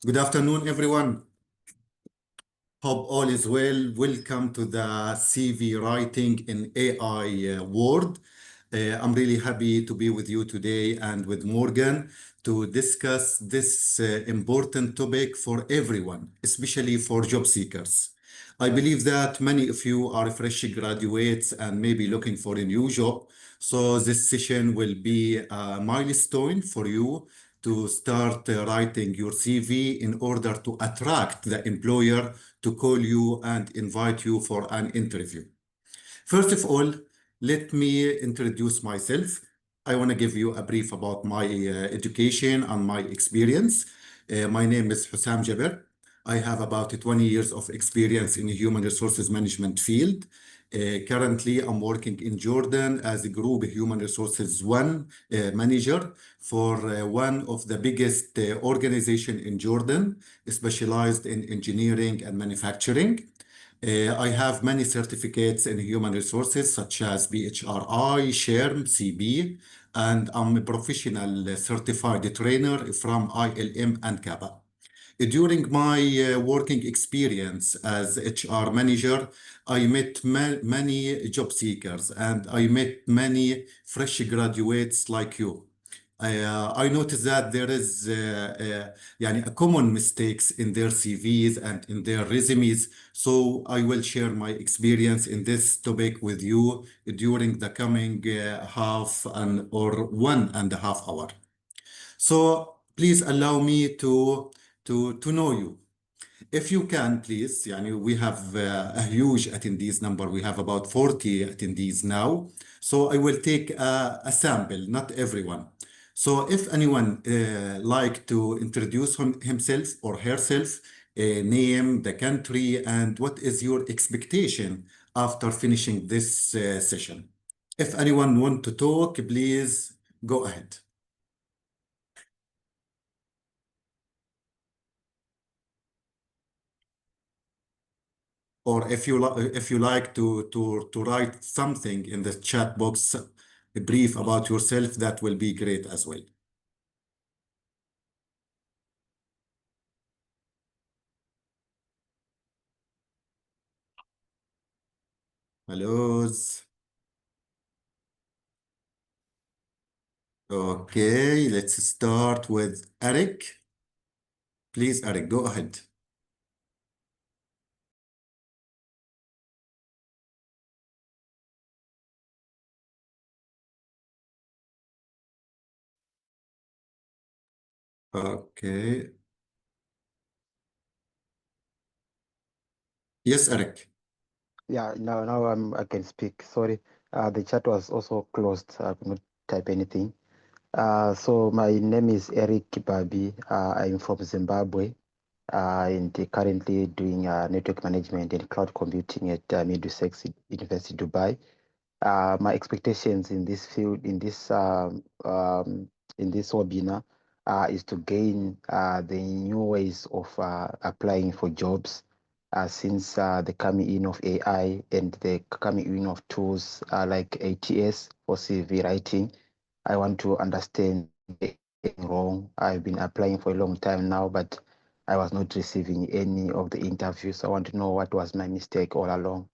Good afternoon, everyone. Hope all is well. Welcome to the CV writing in AI world. I'm really happy to be with you today and with Morgan to discuss this important topic for everyone, especially for job seekers. I believe that many of you are fresh graduates and maybe looking for a new job. So this session will be a milestone for you to start writing your CV in order to attract the employer to call you and invite you for an interview. First of all, let me introduce myself. I want to give you a brief about my education and my experience. My name is Hussam Jaber. I have about 20 years of experience in the human resources management field. Currently, I'm working in Jordan as a group human resources one manager for one of the biggest organization in Jordan, specialized in engineering and manufacturing. I have many certificates in human resources such as PHRi, SHRM, CB, and I'm a professional certified trainer from ILM and CAPA. During my working experience as HR manager, I met many job seekers and I met many fresh graduates like you. I noticed that there is يعني a common mistakes in their CVs and in their resumes. So I will share my experience in this topic with you during the coming half and or 1.5 hours. So please allow me to know you. If you can, please, we have a huge attendees number. We have about 40 attendees now. So I will take a sample, not everyone. So if anyone like to introduce himself or herself, name, the country, and what is your expectation after finishing this session. If anyone want to talk, please go ahead. Or if you like to write something in the chat box, a brief about yourself, that will be great as well. Hellos. Okay, let's start with Eric. Please, Eric, go ahead. Okay. Yes, Eric. Yeah, now I can speak. Sorry, the chat was also closed. I could not type anything. So my name is Eric Kibabi. I'm from Zimbabwe, and currently doing network management and cloud computing at Middlesex University, Dubai. My expectations in this field, in this webinar, is to gain the new ways of applying for jobs. Since the coming in of AI and the coming in of tools like ATS for CV writing, I want to understand anything wrong. I've been applying for a long time now, but I was not receiving any of the interviews. I want to know what was my mistake all along.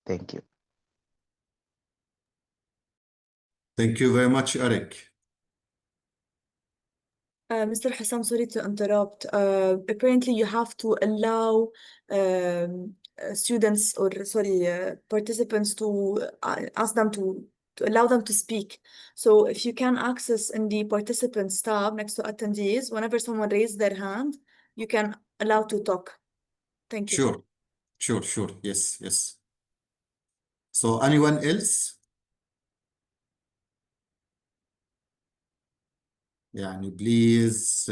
Thank you. Thank you very much, Eric. Mr. Hussam, sorry to interrupt. Apparently, you have to allow students or participants to ask them to allow them to speak. So if you can access in the participants tab next to attendees, whenever someone raises their hand, you can allow to talk. Thank you. Sure. Yes. So anyone else? Please,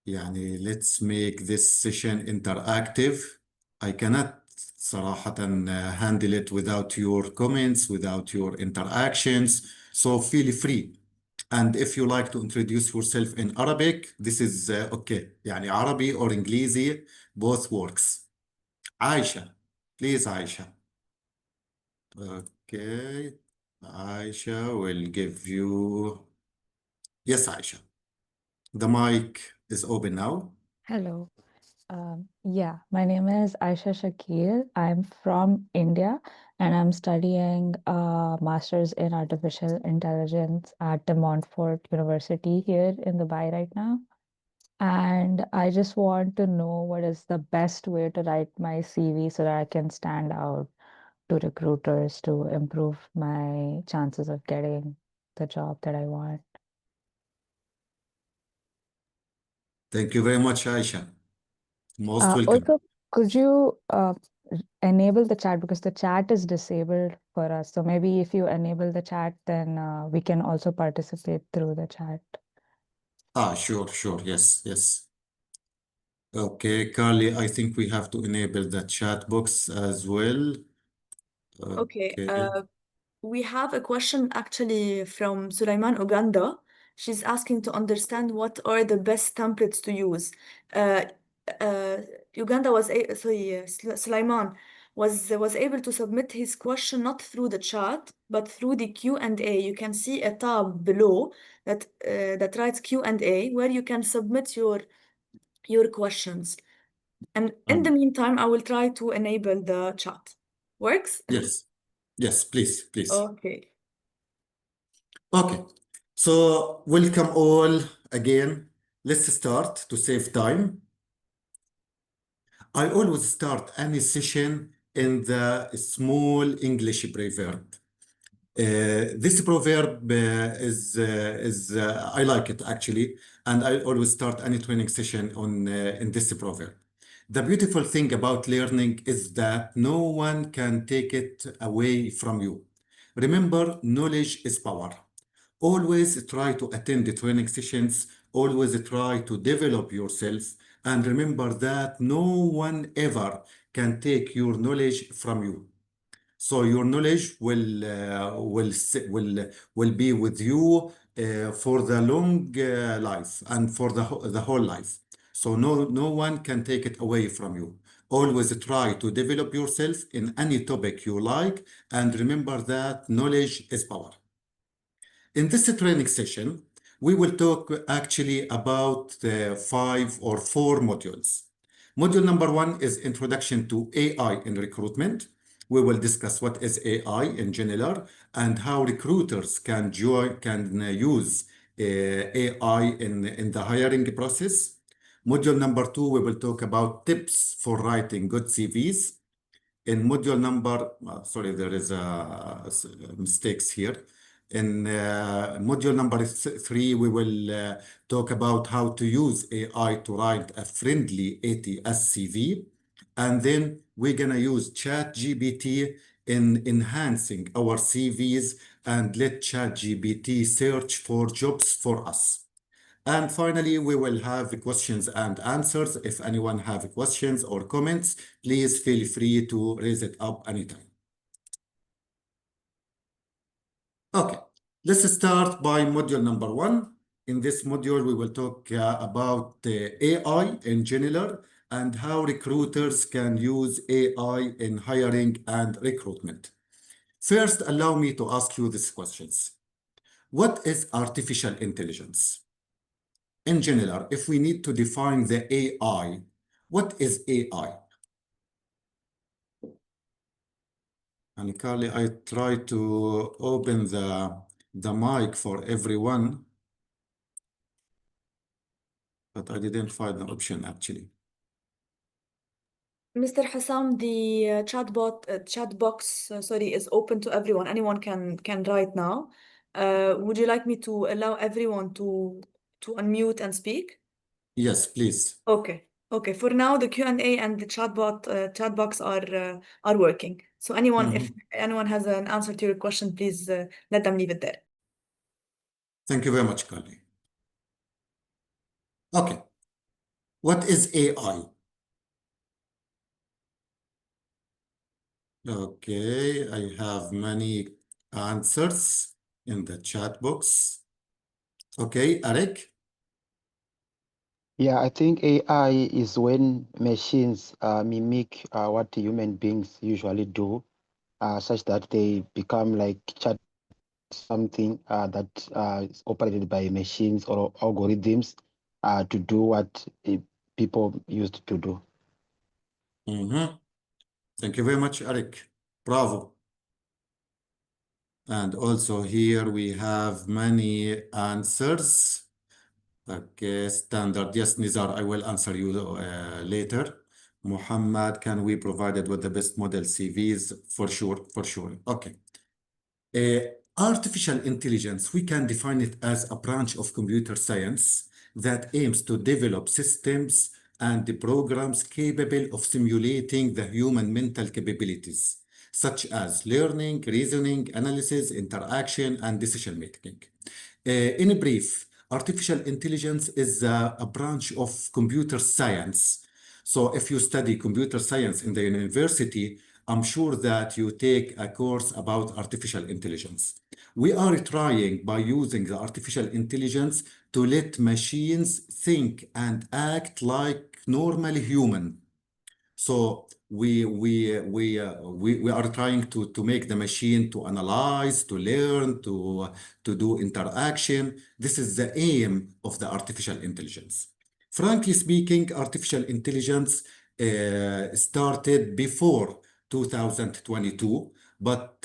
let's make this session interactive. I cannot صراحة handle it without your comments, without your interactions. So feel free. And if you like to introduce yourself in Arabic, this is okay. Arabic or English, both works. Aisha, please, Aisha. Okay, Aisha will give you. Yes, Aisha. The mic is open now. Hello. Yeah, my name is Aisha Shakil. I'm from India and I'm studying a master's in artificial intelligence at De Montfort University here in Dubai right now. And I just want to know what is the best way to write my CV so that I can stand out to recruiters to improve my chances of getting the job that I want. Thank you very much, Aisha. Most welcome. Also, could you enable the chat because the chat is disabled for us. So maybe if you enable the chat, then we can also participate through the chat. Sure, sure. Yes, yes. Okay, Carly, I think we have to enable the chat box as well. Okay, Okay. we have a question actually from Sulaiman Uganda. She's asking to understand what are the best templates to use. Uh, uh, Uganda was sorry, Sulaiman was able to submit his question not through the chat but through the Q&A. You can see a tab below that writes Q&A where you can submit your questions. And in the meantime, I will try to enable the chat. Works? Yes, yes, please, please. Okay. Okay. So welcome all again. Let's start to save time. I always start any session in the small English proverb. This proverb is I like it actually, and I always start any training session on in this proverb. The beautiful thing about learning is that no one can take it away from you. Remember, knowledge is power. Always try to attend the training sessions, always try to develop yourself, and remember that no one ever can take your knowledge from you. So your knowledge will be with you for the long life and for the whole life. So no one can take it away from you. Always try to develop yourself in any topic you like, and remember that knowledge is power. In this training session, we will talk actually about the five or four modules. Module number one is Introduction to AI in Recruitment. We will discuss what is AI in general and how recruiters can use AI in the hiring process. Module number two, we will talk about tips for writing good CVs. In module number, sorry, there is mistakes here. In module number three, we will talk about how to use AI to write a friendly ATS CV. And then we're going to use ChatGPT in enhancing our CVs and let ChatGPT search for jobs for us. And finally, we will have questions and answers. If anyone have questions or comments, please feel free to raise it up anytime. Okay, let's start by module number one. In this module, we will talk about AI in general and how recruiters can use AI in hiring and recruitment. First, allow me to ask you these questions. What is artificial intelligence? In general, if we need to define the AI, what is AI? And Carly, I try to open the mic for everyone, but I didn't find the option actually. Mr. Hussam, the chat box, sorry, is open to everyone. Anyone can write now. Would you like me to allow everyone to unmute and speak? Yes, please. Okay. Okay. For now, the Q&A and the chat box are working. So if anyone has an answer to your question, please let them leave it there. Thank you very much, Carly. Okay, what is AI? Okay, I have many answers in the chat box. Okay, Eric? Yeah, I think AI is when machines mimic what human beings usually do, such that they become like chat something that is operated by machines or algorithms to do what people used to do. Thank you very much, Eric. Bravo. And also here we have many answers. Okay, standard. Yes, Nizar, I will answer you later. Muhammad, can we provide it with the best model CVs? For sure, for sure. Okay. Artificial intelligence, we can define it as a branch of computer science that aims to develop systems and the programs capable of simulating the human mental capabilities, such as learning, reasoning, analysis, interaction, and decision making. In brief, artificial intelligence is a branch of computer science. So if you study computer science in the university, I'm sure that you take a course about artificial intelligence. We are trying by using the artificial intelligence to let machines think and act like normal human. So we are trying to make the machine to analyze, to learn, to do interaction. This is the aim of the artificial intelligence. Frankly speaking, artificial intelligence started before 2022, but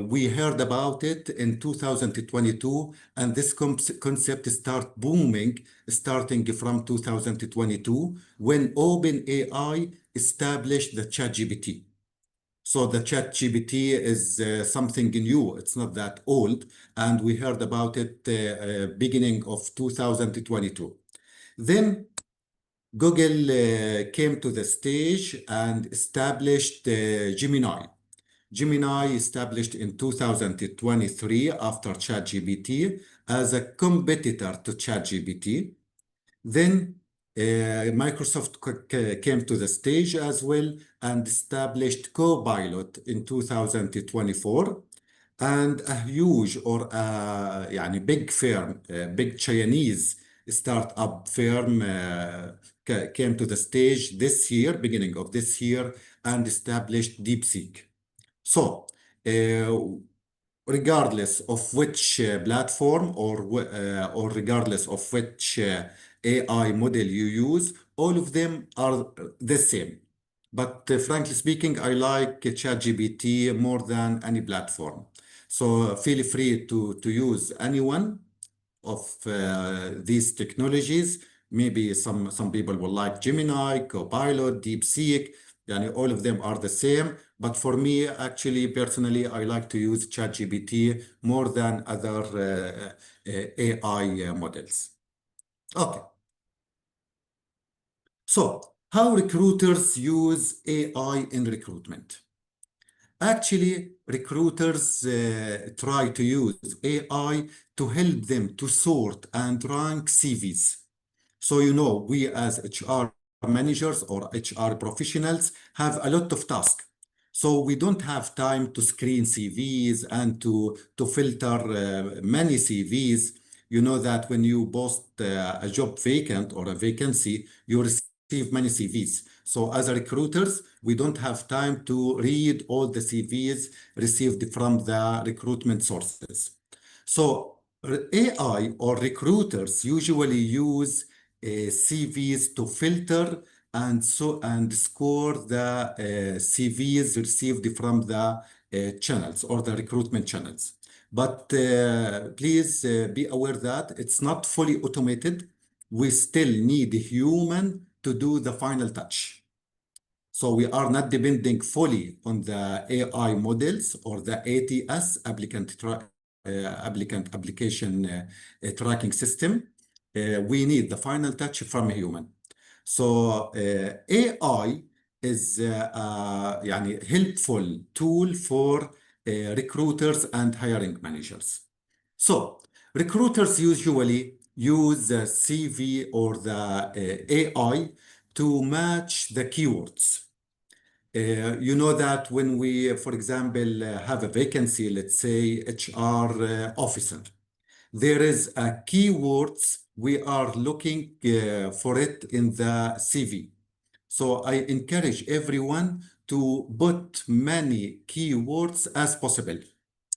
we heard about it in 2022, and this concept start booming starting from 2022 when OpenAI established the ChatGPT. So the ChatGPT is something new. It's not that old, and we heard about it beginning of 2022. Then Google came to the stage and established Gemini. Gemini established in 2023 after ChatGPT as a competitor to ChatGPT. Then Microsoft came to the stage as well and established Copilot in 2024. And a huge or يعني big firm, big Chinese startup firm came to the stage this year, beginning of this year, and established DeepSeek. So, regardless of which platform or regardless of which AI model you use, all of them are the same. But frankly speaking, I like ChatGPT more than any platform. So feel free to use any one of these technologies. Maybe some people will like Gemini, Copilot, DeepSeek. Yani all of them are the same. But for me, actually, personally, I like to use ChatGPT more than other AI models. Okay. So, how recruiters use AI in recruitment? Actually, recruiters try to use AI to help them to sort and rank CVs. So, we as HR managers or HR professionals have a lot of tasks. So we don't have time to screen CVs and to filter many CVs. You know that when you post a job vacant or a vacancy, you receive many CVs. So as a recruiters, we don't have time to read all the CVs received from the recruitment sources. So AI or recruiters usually use CVs to filter and score the CVs received from the channels or the recruitment channels. But please be aware that it's not fully automated. We still need a human to do the final touch. So we are not depending fully on the AI models or the ATS, application tracking system. We need the final touch from a human. So AI is يعني helpful tool for recruiters and hiring managers. So recruiters usually use the CV or the AI to match the keywords. You know that when we, for example, have a vacancy, let's say HR officer, there is a keywords we are looking for it in the CV. So I encourage everyone to put many keywords as possible.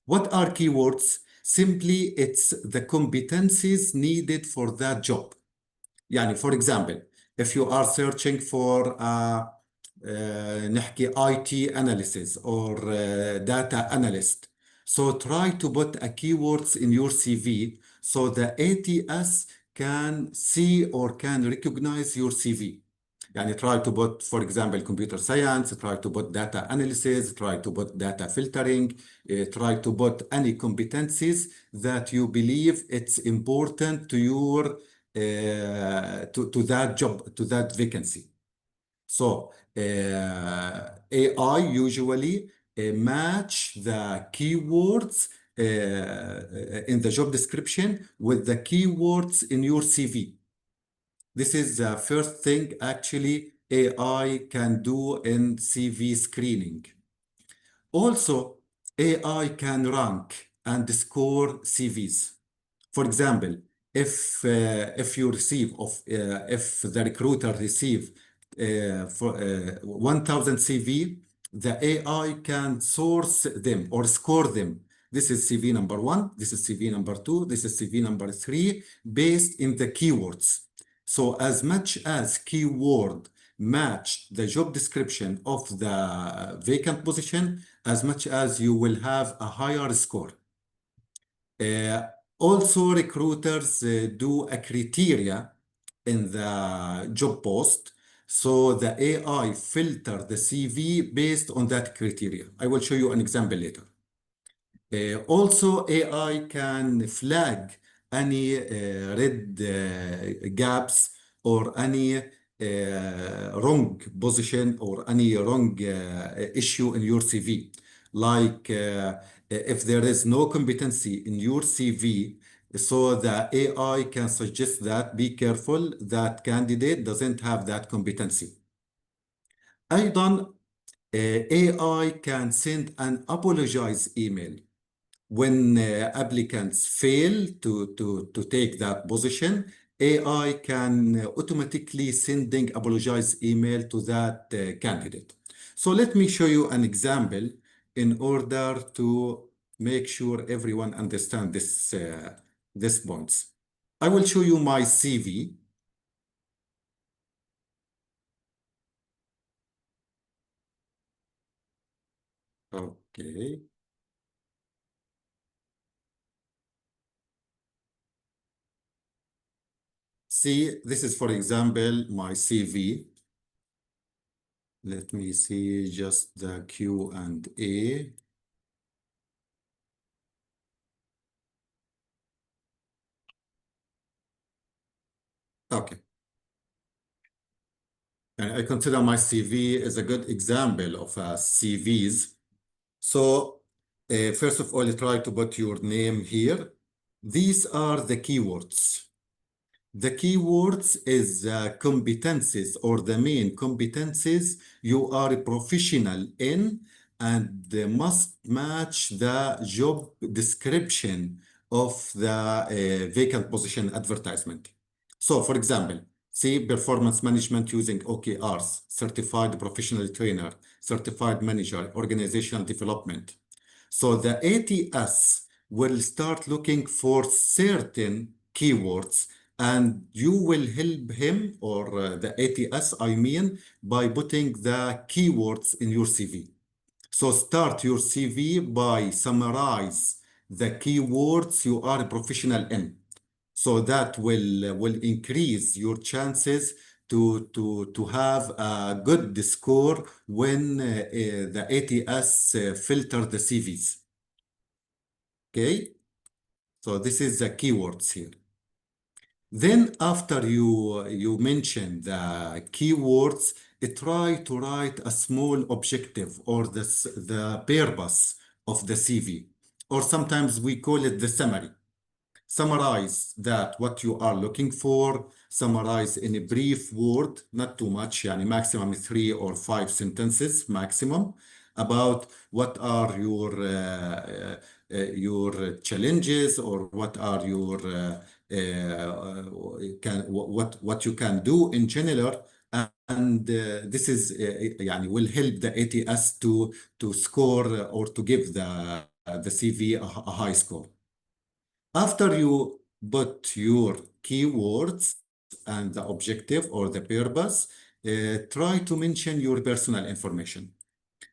What are keywords? Simply, it's the competencies needed for that job. Yani, for example, if you are searching for نحكي IT analysis or data analyst. So try to put a keywords in your CV so the ATS can see or can recognize your CV. يعني try to put, for example, computer science, try to put data analysis, try to put data filtering, try to put any competencies that you believe it's important to your to that job, to that vacancy. So AI usually match the keywords in the job description with the keywords in your CV. This is the first thing actually AI can do in CV screening. Also, AI can rank and score CVs. For example, if you receive if the recruiter receive for 1,000 CV, the AI can source them or score them. This is CV number 1, this is CV number 2, this is CV number 3, based in the keywords. So as much as keyword match the job description of the vacant position, as much as you will have a higher score. Uh, Also, recruiters do a criteria in the job post. So the AI filter the CV based on that criteria. I will show you an example later. Also, AI can flag any red gaps or any wrong position or any wrong issue in your CV. Like if there is no competency in your CV, so the AI can suggest that be careful, that candidate doesn't have that competency. أيضا AI can send an apologize email when applicants fail to take that position. AI can automatically sending apologize email to that candidate. So let me show you an example in order to make sure everyone understand this points. I will show you my CV. Okay. See, this is, for example, my CV. Let me see just the Q&A. Okay. And I consider my CV as a good example of CVs. So first of all, try to put your name here. These are the keywords. The keywords is competencies or the main competencies you are a professional in and they must match the job description of the vacant position advertisement. So for example, see performance management using OKRs, certified professional trainer, certified manager, organizational development. So the ATS will start looking for certain keywords and you will help him or the ATS, I mean, by putting the keywords in your CV. So start your CV by summarize the keywords you are a professional in. So that will increase your chances to have a good score when the ATS filter the CVs. Okay, so this is the keywords here. Then after you mention the keywords, try to write a small objective or the purpose of the CV, or sometimes we call it the summary. Summarize that what you are looking for, summarize in a brief word, not too much, yani maximum 3 or 5 sentences maximum, about what are your challenges or what are your what you can do in general, and this is يعني will help the ATS to score or to give the CV a high score. After you put your keywords, and the objective or the purpose. Try to mention your personal information,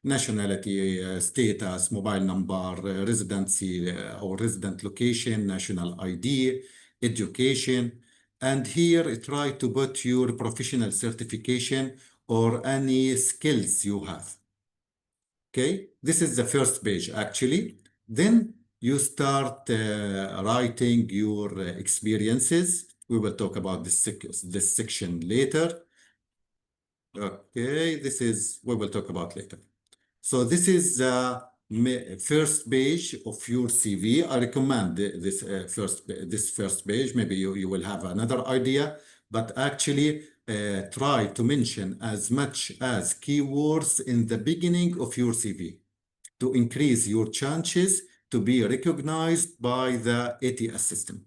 nationality, status, mobile number, residency or resident location, national ID, education. And here try to put your professional certification or any skills you have. Okay, this is the first page actually. Then you start writing your experiences. We will talk about this section later. Okay, we will talk about later. So this is the first page of your CV. I recommend this first page. Maybe you will have another idea, but actually try to mention as much as keywords in the beginning of your CV to increase your chances to be recognized by the ATS system.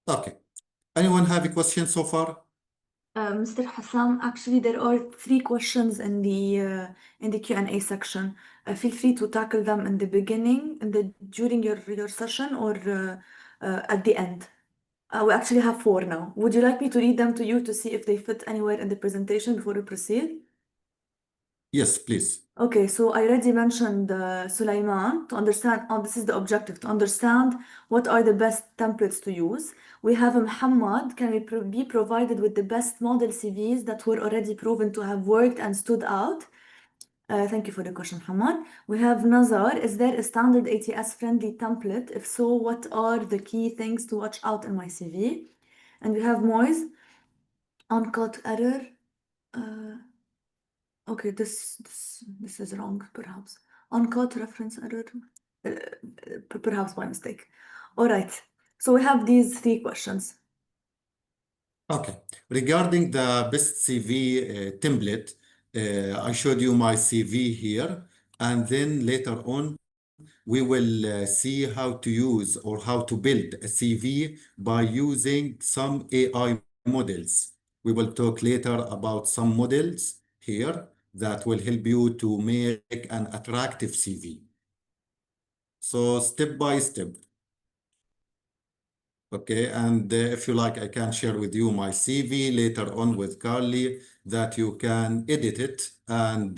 Okay. Anyone have a question so far? Mr. Hussam, actually, there are 3 questions in the Q&A section. Feel free to tackle them in the beginning, during your session, or at the end. We actually have 4 now. Would you like me to read them to you to see if they fit anywhere in the presentation before we proceed? Yes, please. Okay, so I already mentioned Sulaiman to understand, this is the objective, to understand what are the best templates to use. We have Muhammad, can we be provided with the best model CVs that were already proven to have worked and stood out? Thank you for the question, Muhammad. We have Nazar, is there a standard ATS friendly template? If so, what are the key things to watch out in my CV? And we have Moise, uncut error. Okay, this is wrong, perhaps. Uncaught reference error, perhaps by mistake. All right, so we have these 3 questions. Okay. Regarding the best CV template, I showed you my CV here, and then later on, we will see how to use or how to build a CV by using some AI models. We will talk later about some models here that will help you to make an attractive CV. So step by step. Okay, and if you like, I can share with you my CV later on with Carly that you can edit it and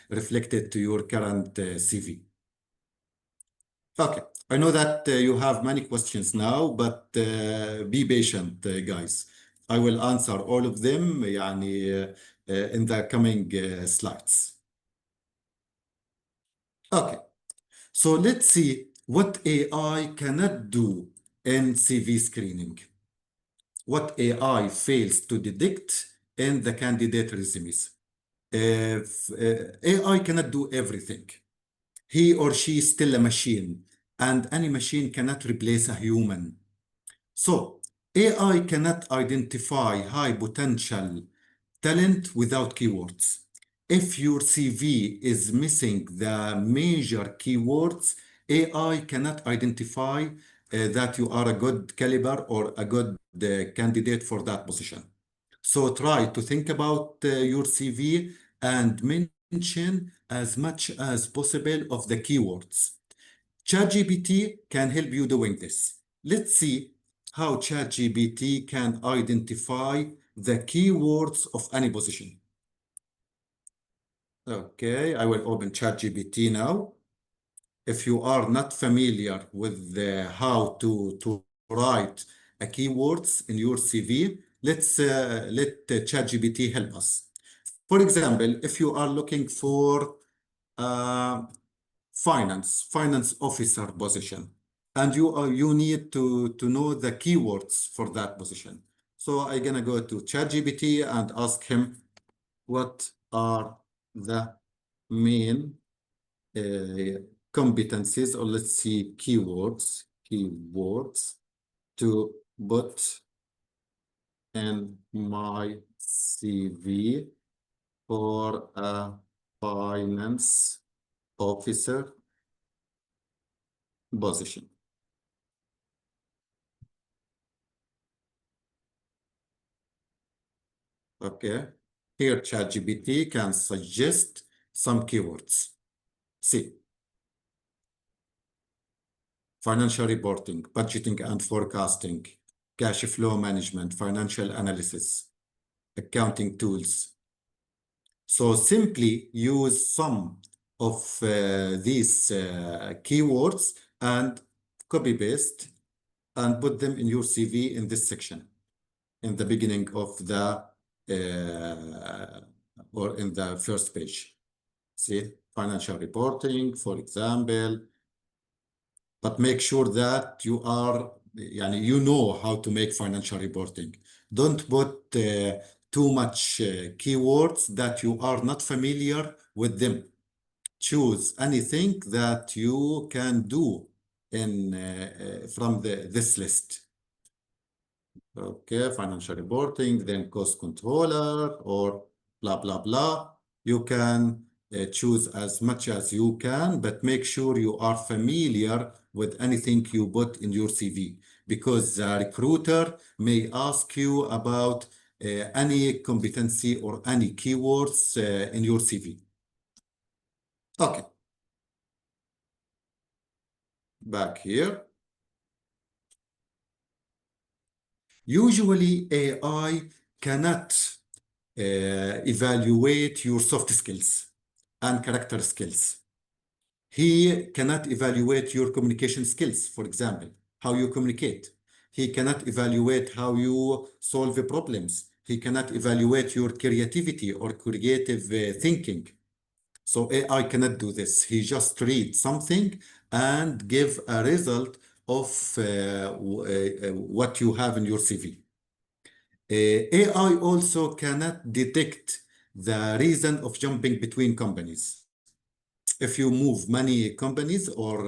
reflect it to your current CV. Okay, I know that you have many questions now, but be patient, guys. I will answer all of them يعني, in the coming slides. Okay, so let's see what AI cannot do in CV screening. What AI fails to detect in the candidate resumes. AI cannot do everything. He or she is still a machine, and any machine cannot replace a human. So, AI cannot identify high potential talent without keywords. If your CV is missing the major keywords, AI cannot identify that you are a good caliber or a good candidate for that position. So try to think about your CV and mention as much as possible of the keywords. ChatGPT can help you doing this. Let's see how ChatGPT can identify the keywords of any position. Okay, I will open ChatGPT now. If you are not familiar with how to write a keywords in your CV, let ChatGPT help us. For example, if you are looking for finance officer position, and you need to know the keywords for that position. So I'm gonna go to ChatGPT and ask him what are the main competencies, or let's see, keywords to put in my CV for a finance officer position. Okay, here ChatGPT can suggest some keywords. See, financial reporting, budgeting and forecasting, cash flow management, financial analysis, accounting tools. So simply use some of these keywords and copy paste and put them in your CV in this section in the beginning of the or in the first page. See, financial reporting, for example, but make sure that you are, you know how to make financial reporting. Don't put too much keywords that you are not familiar with them. Choose anything that you can do in from this list. Okay, financial reporting, then cost controller, or blah, blah, blah. You can choose as much as you can, but make sure you are familiar with anything you put in your CV, because the recruiter may ask you about any competency or any keywords in your CV. Okay. Back here. Usually AI cannot evaluate your soft skills and character skills. He cannot evaluate your communication skills, for example, how you communicate. He cannot evaluate how you solve problems. He cannot evaluate your creativity or creative thinking. So AI cannot do this. He just reads something and give a result of what you have in your CV. AI also cannot detect the reason of jumping between companies. If you move many companies or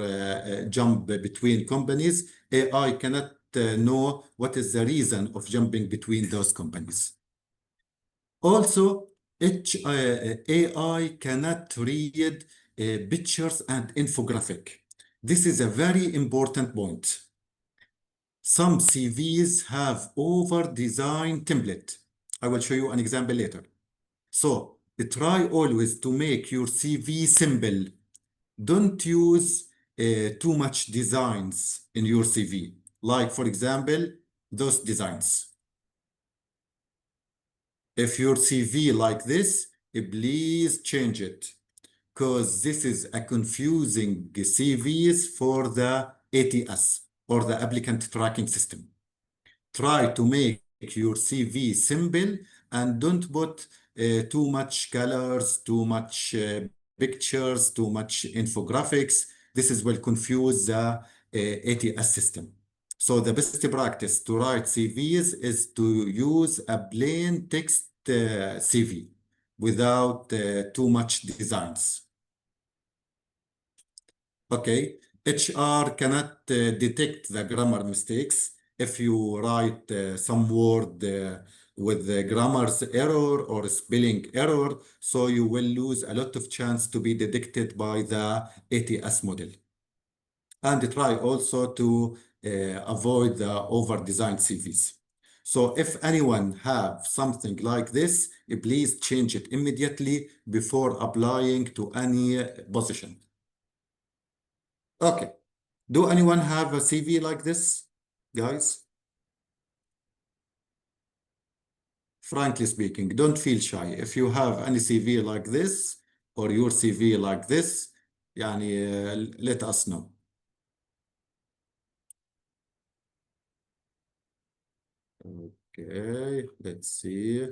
jump between companies, AI cannot know what is the reason of jumping between those companies. Also, AI cannot read pictures and infographic. This is a very important point. Some CVs have over-designed template. I will show you an example later. So try always to make your CV simple. Don't use too much designs in your CV. Like, for example, those designs. If your CV like this, please change it, because this is a confusing CVs for the ATS or the Applicant Tracking System. Try to make your CV simple and don't put too much colors, too much pictures, too much infographics. This will confuse the ATS system. So the best practice to write CVs is to use a plain text CV without too much designs. Okay, HR cannot detect the grammar mistakes. If you write some word with the grammar's error or spelling error, so you will lose a lot of chance to be detected by the ATS model. And try also to avoid the over-designed CVs. So if anyone have something like this, please change it immediately before applying to any position. Okay. Do anyone have a CV like this, guys? Frankly speaking, don't feel shy. If you have any CV like this or your CV like this, let us know. Okay, let's see.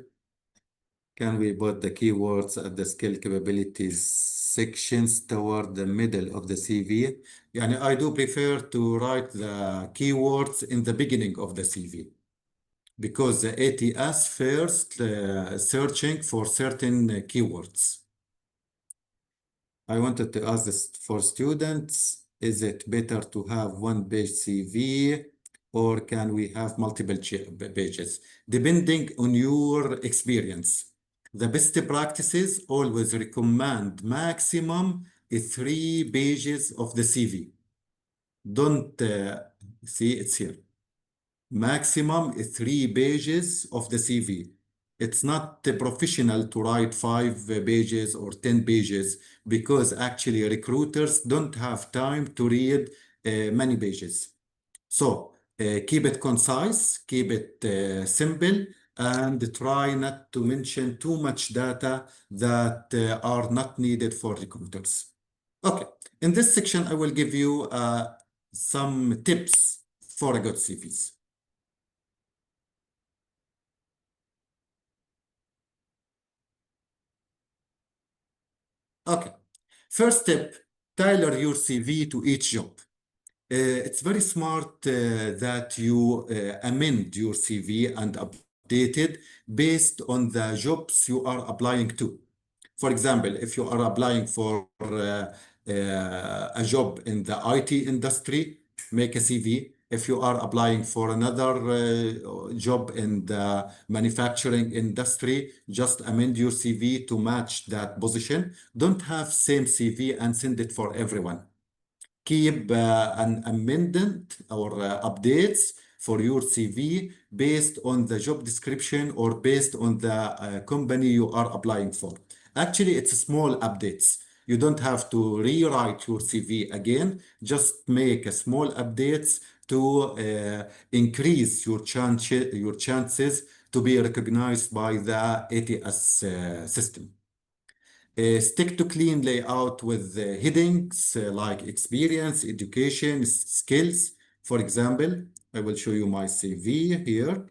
Can we put the keywords at the skill capabilities sections toward the middle of the CV? I do prefer to write the keywords in the beginning of the CV, because the ATS first searching for certain keywords. I wanted to ask this for students. Is it better to have one-page CV, or can we have multiple pages? Depending on your experience. The best practices always recommend maximum 3 pages of the CV. Don't see, it's here. Maximum 3 pages of the CV. It's not professional to write 5 pages or 10 pages, because actually recruiters don't have time to read many pages. So Keep it concise, keep it simple, and try not to mention too much data that are not needed for recruiters. Okay, in this section, I will give you some tips for a good CVs. Okay, first tip, tailor your CV to each job. It's very smart that you amend your CV and update it based on the jobs you are applying to. For example, if you are applying for a job in the IT industry, make a CV. If you are applying for another job in the manufacturing industry, just amend your CV to match that position. Don't have same CV and send it for everyone. Keep an amendment or updates for your CV based on the job description or based on the company you are applying for. Actually, it's small updates. You don't have to rewrite your CV again. Just make a small updates to increase your chances to be recognized by the ATS system. Stick to clean layout with headings like experience, education, skills. For example, I will show you my CV here.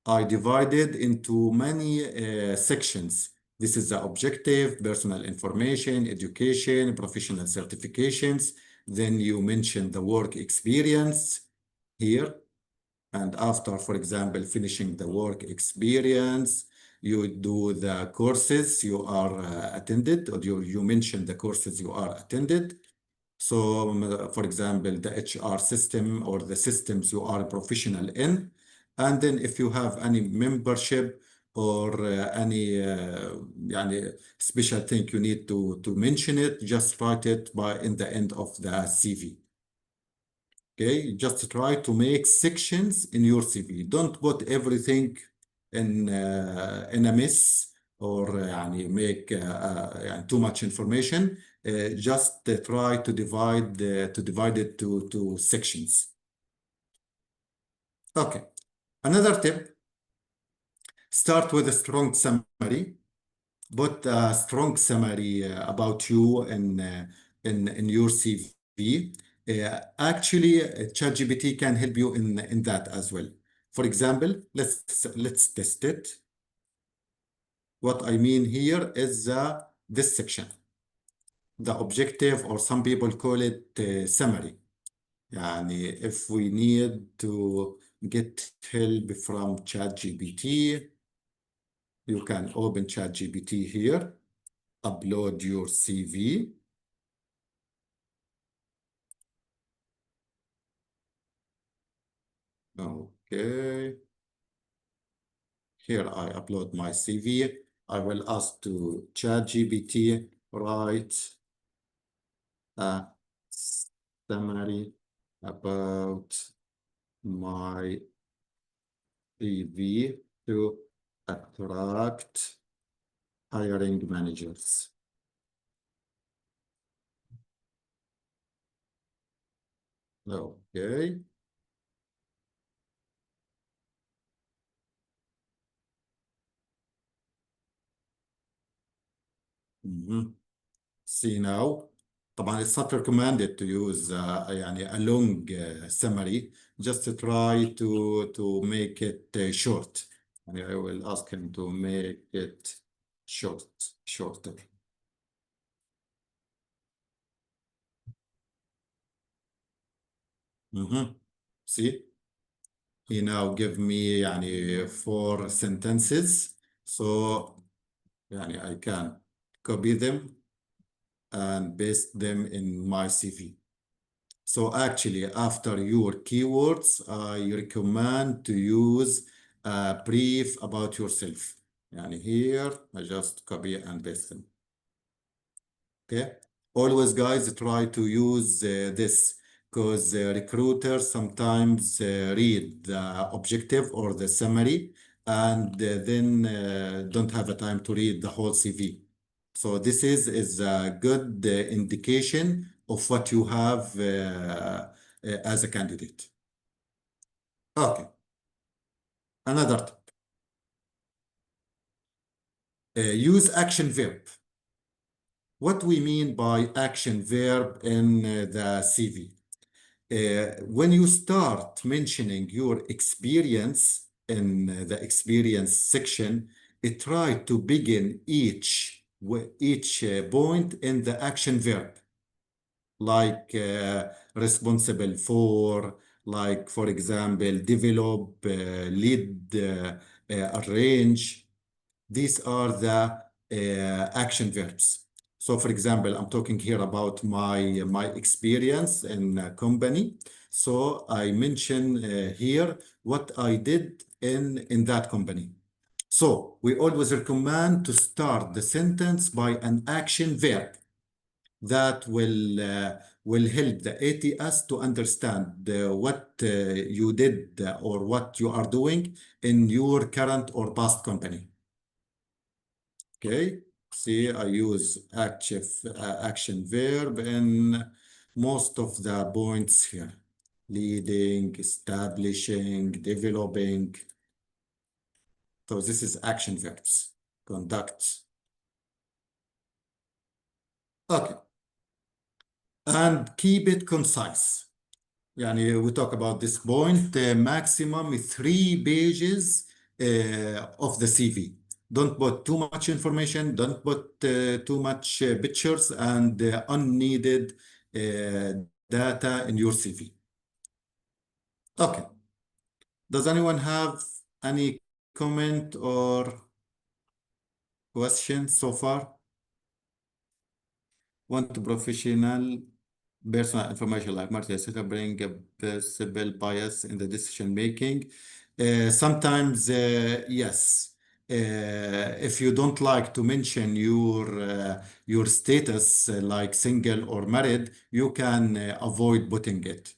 I divided into many sections. This is the objective, personal information, education, professional certifications. Then you mention the work experience here. And after, for example, finishing the work experience, you do the courses you are attended, or you mention the courses you are attended. So, for example, the HR system or the systems you are professional in. And then if you have any membership or any special thing you need to mention it, just write it in the end of the CV. Okay, just try to make sections in your CV. Don't put everything in a mess or make too much information. Just try to divide it to sections. Okay, another tip: start with a strong summary. Put a strong summary about you in your CV. Actually, ChatGPT can help you in that as well. For example, let's test it. What I mean here is this section, the objective, or some people call it summary. If we need to get help from ChatGPT, you can open ChatGPT here, upload your CV. Okay. Here I upload my CV. I will ask to ChatGPT, write a summary about my CV to attract hiring managers. Okay. See now, طبعا it's not recommended to use a long summary. Just try to make it short. I will ask him to make it shorter. See, he now give me 4 sentences. So I can copy them and paste them in my CV. So actually, after your keywords, I recommend to use a brief about yourself. Here, I just copy and paste them. Okay. Always, guys, try to use this, because recruiters sometimes read the objective or the summary and then don't have a time to read the whole CV. So this is a good indication of what you have as a candidate. Okay, another tip. Use action verb. What we mean by action verb in the CV? When you start mentioning your experience in the experience section, try to begin each point in the action verb, like responsible for, like for example, develop, lead, arrange. These are the action verbs. So, for example, I'm talking here about my experience in a company. So I mention here what I did in that company. So we always recommend to start the sentence by an action verb that will help the ATS to understand what you did or what you are doing in your current or past company. Okay, see, I use action verb in most of the points here. Leading, establishing, developing. So this is action verbs. Conduct. Okay. And keep it concise. Yani we talk about this point, maximum 3 pages of the CV. Don't put too much information, don't put too much pictures and unneeded data in your CV. Okay. Does anyone have any comment or question so far? Want to professional personal information like market etc. bring a possible bias in the decision making. Sometimes, yes. If you don't like to mention your status like single or married, you can avoid putting it.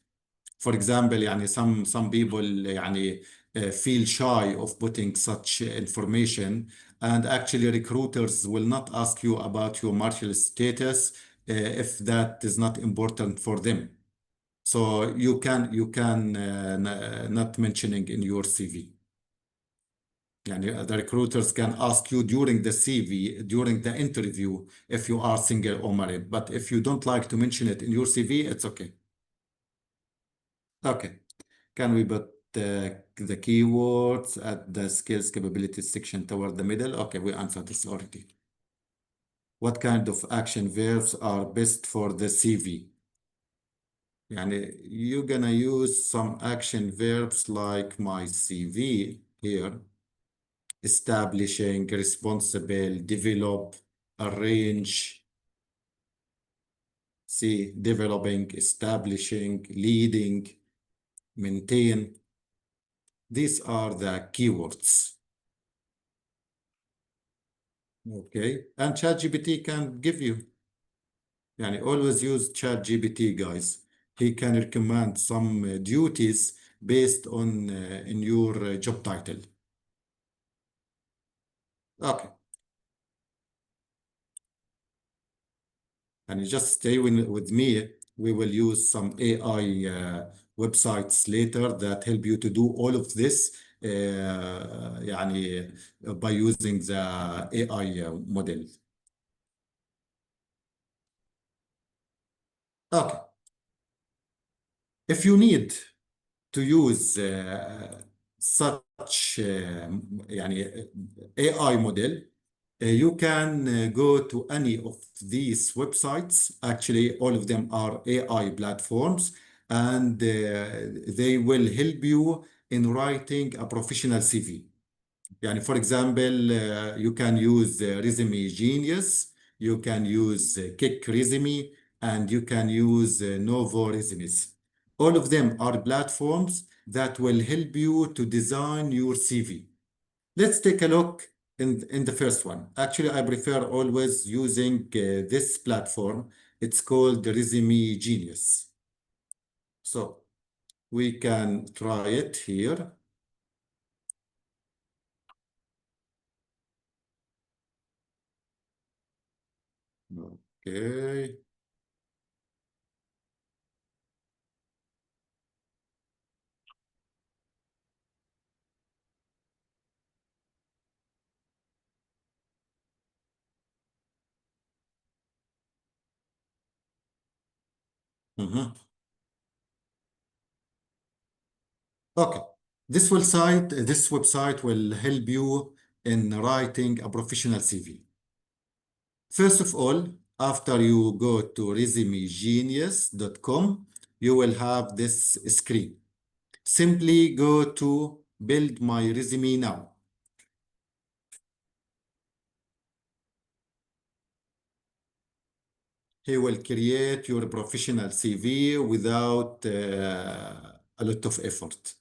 For example, يعني some people يعني feel shy of putting such information, and actually recruiters will not ask you about your marital status if that is not important for them. So you can not mentioning in your CV. يعني the recruiters can ask you during the CV, during the interview, if you are single or married. But if you don't like to mention it in your CV, it's okay. Okay. Can we put the keywords at the skills capabilities section toward the middle? Okay, we answered this already. What kind of action verbs are best for the CV? Yani you're gonna use some action verbs like my CV here. Establishing, responsible, develop, arrange. See, developing, establishing, leading, maintain. These are the keywords. Okay, and ChatGPT can give you. Yani always use ChatGPT, guys. He can recommend some duties based on in your job title. Okay, and just stay with me. We will use some AI websites later that help you to do all of this يعني by using the AI model. Okay, if you need to use such يعني AI model, you can go to any of these websites. Actually, all of them are AI platforms, and they will help you in writing a professional CV. يعني for example, you can use Resume Genius, you can use Kick Resume, and you can use Novo Resumes. All of them are platforms that will help you to design your CV. Let's take a look in the first one. Actually, I prefer always using this platform. It's called the Resume Genius. So we can try it here. Okay. Mhm. Okay. This website will help you in writing a professional CV. First of all, after you go to resumegenius.com, you will have this screen. Simply go to build my resume now. He will create your professional CV without a lot of effort.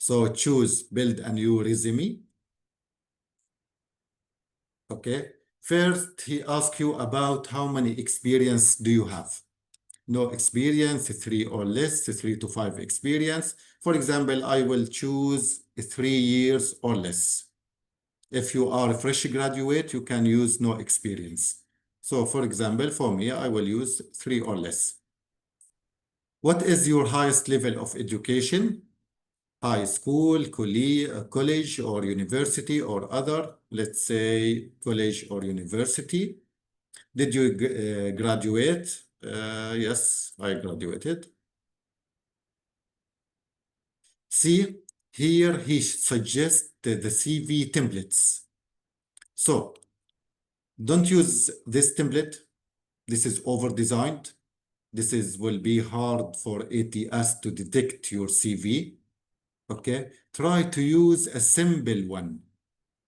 So choose build a new resume. Okay. First, he asks you about how many experience do you have. No experience, 3 or less, 3 to 5 experience. For example, I will choose 3 years or less. If you are a fresh graduate, you can use no experience. So for example, for me, I will use 3 or less. What is your highest level of education? High school, college or university or other, let's say college or university. Did you graduate? Yes, I graduated. See, here he suggests the CV templates. So don't use this template. This is over-designed. Will be hard for ATS to detect your CV. Okay, try to use a simple one.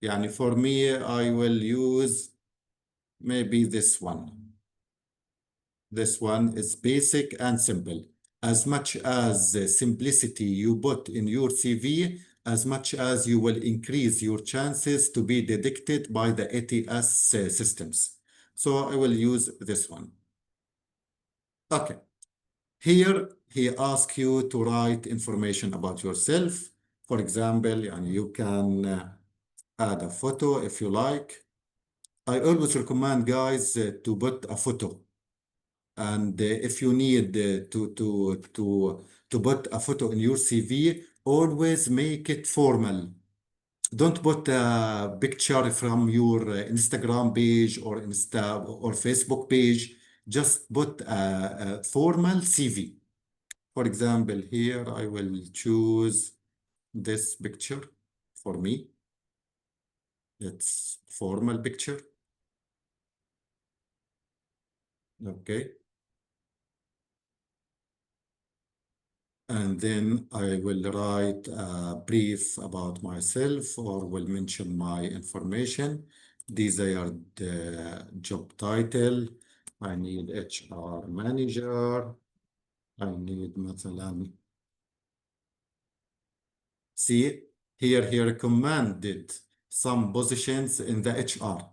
Yani for me, I will use maybe this one. This one is basic and simple. As much as simplicity you put in your CV, as much as you will increase your chances to be detected by the ATS systems. So I will use this one. Okay. Here, he asks you to write information about yourself. For example, you can add a photo if you like. I always recommend guys to put a photo. And if you need to put a photo in your CV, always make it formal. Don't put a picture from your Instagram page or Facebook page. Just put a formal CV. For example, here I will choose this picture for me. It's formal picture. Okay. And then I will write a brief about myself or will mention my information, desired job title. I need HR manager. I need مثلا. See, here he recommended some positions in the HR.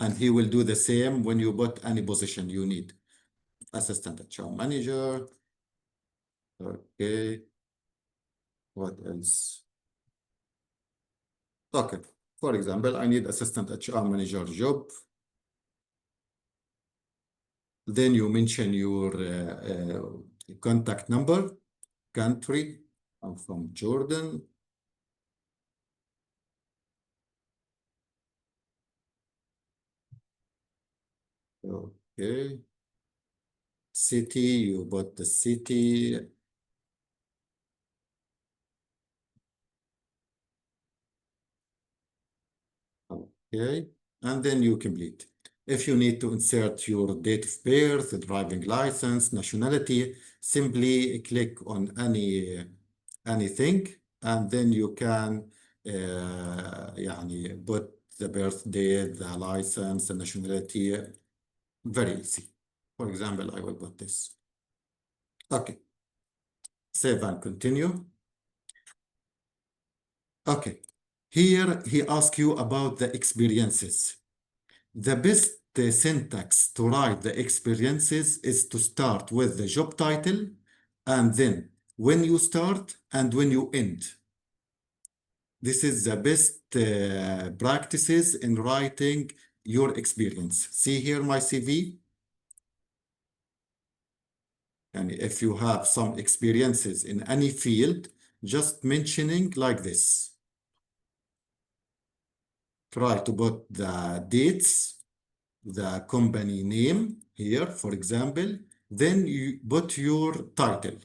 And he will do the same when you put any position you need. Assistant HR manager. Okay. What else? Okay. For example, I need assistant HR manager job. Then you mention your contact number, country. I'm from Jordan. Okay. City, you put the city. Okay. And then you complete. If you need to insert your date of birth, driving license, nationality, simply click on anything, and then you can put the birthday, the license, the nationality. Very easy. For example, I will put this. Okay. Save and continue. Okay. Here he asks you about the experiences. The best syntax to write the experiences is to start with the job title and then when you start and when you end. This is the best practices in writing your experience. See here my CV. And if you have some experiences in any field, just mentioning like this. Try to put the dates, the company name here, for example, Then you put your title.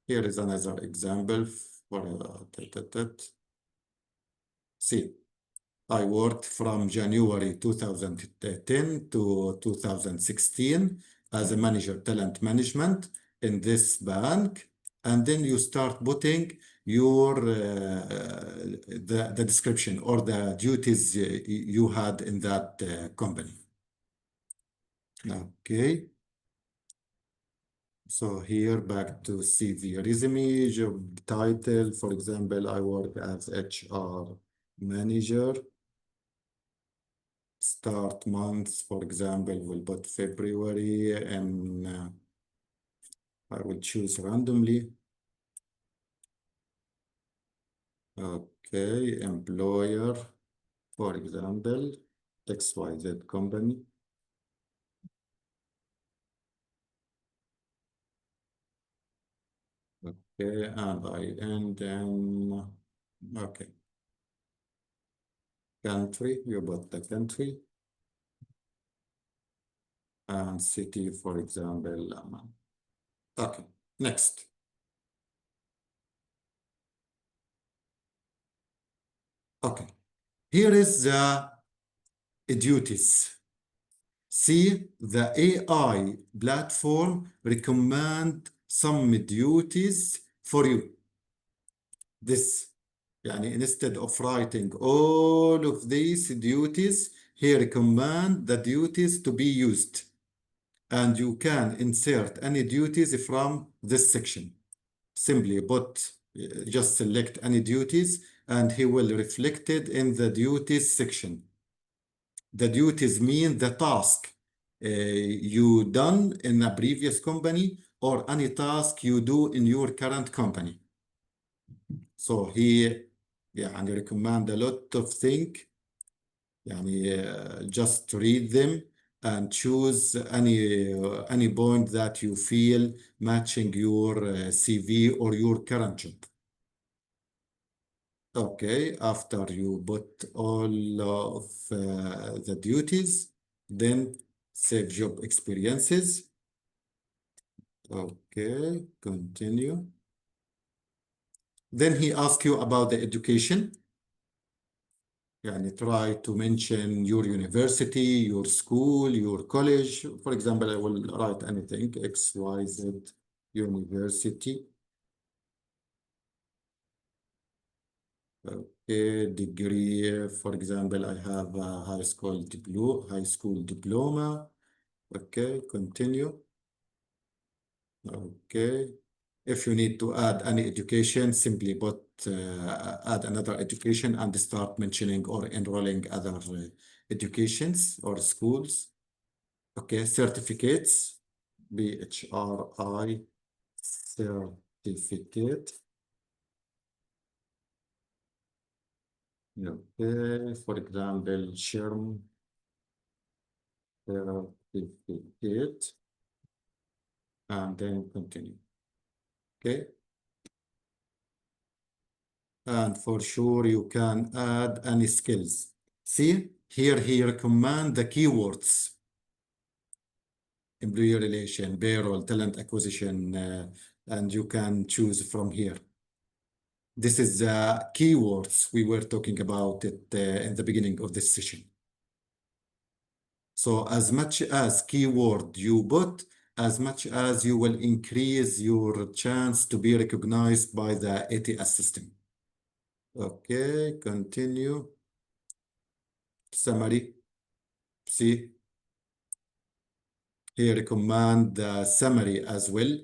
Here is another example for see, I worked from January 2010 to 2016 as a manager talent management in this bank. And then you start putting your the description or the duties you had in that company. Okay. So here back to CV resume, job title. For example, I work as HR manager. Start month, for example, we'll put February, and I will choose randomly. Okay, employer, for example, XYZ company. Okay, and I end in, okay. Country, you put the country. And city, for example, Amman. Okay, next. Okay, here is the duties. See, the AI platform recommend some duties for you. This, يعني instead of writing all of these duties, he recommend the duties to be used. And you can insert any duties from this section. Simply put, just select any duties and he will reflect it in the duties section. The duties mean the task you done in a previous company or any task you do in your current company. So he يعني recommend a lot of things. يعني just read them and choose any point that you feel matching your CV or your current job. Okay, after you put all of the duties, then save job experiences. Okay, continue. Then he asks you about the education. Yani try to mention your university, your school, your college. For example, I will write anything, XYZ University. Okay, degree, for example, I have a high school diploma. Okay, continue. Okay. If you need to add any education, simply put add another education and start mentioning or enrolling other educations or schools. Okay, certificates, PHRi certificate. Okay, for example, SHRM certificate, and then continue. Okay. And for sure, you can add any skills. See, here he recommend the keywords. Employee relation, payroll, talent acquisition, and you can choose from here. This is the keywords we were talking about it in the beginning of this session. So as much as keyword you put, as much as you will increase your chance to be recognized by the ATS system. Okay, continue. Summary. See, here recommend the summary as well.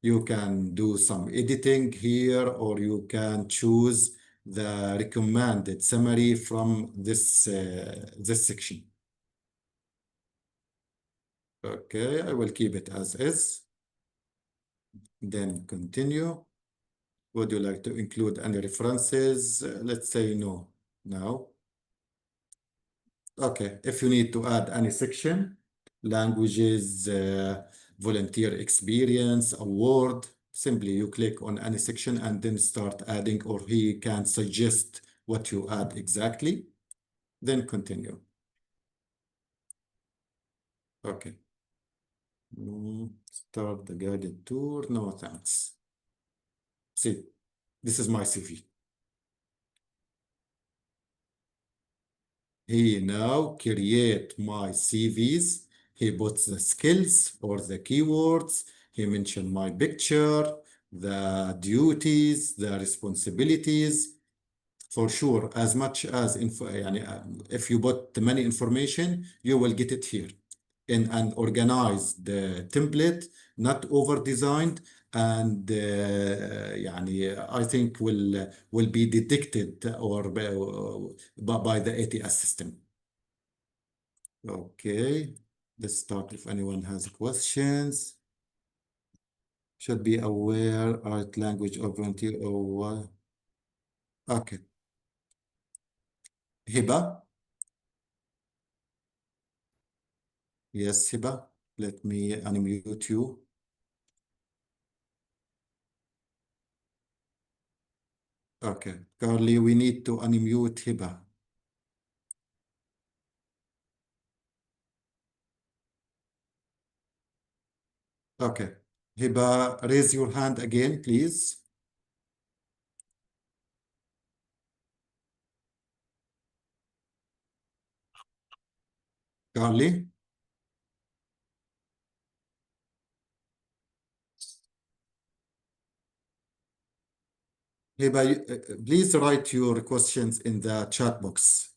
You can do some editing here, or you can choose the recommended summary from this section. Okay, I will keep it as is. Then continue. Would you like to include any references? Let's say no. Now. Okay, if you need to add any section, languages, volunteer experience, award, simply you click on any section and then start adding, or he can suggest what you add exactly. Then continue. Okay. Start the guided tour. No, thanks. See, this is my CV. He now create my CVs. He puts the skills or the keywords. He mentioned my picture, the duties, the responsibilities. For sure, as much as if you put the many information, you will get it here in an organized template, not over designed, and I think will be detected or by the ATS system. Okay, let's start. If anyone has questions, should be aware art language of volunteer or okay. Hiba. Yes, Hiba, let me unmute you. Okay, Carly, we need to unmute Hiba. Okay, Hiba, raise your hand again, please. Carly? Hiba, please write your questions in the chat box.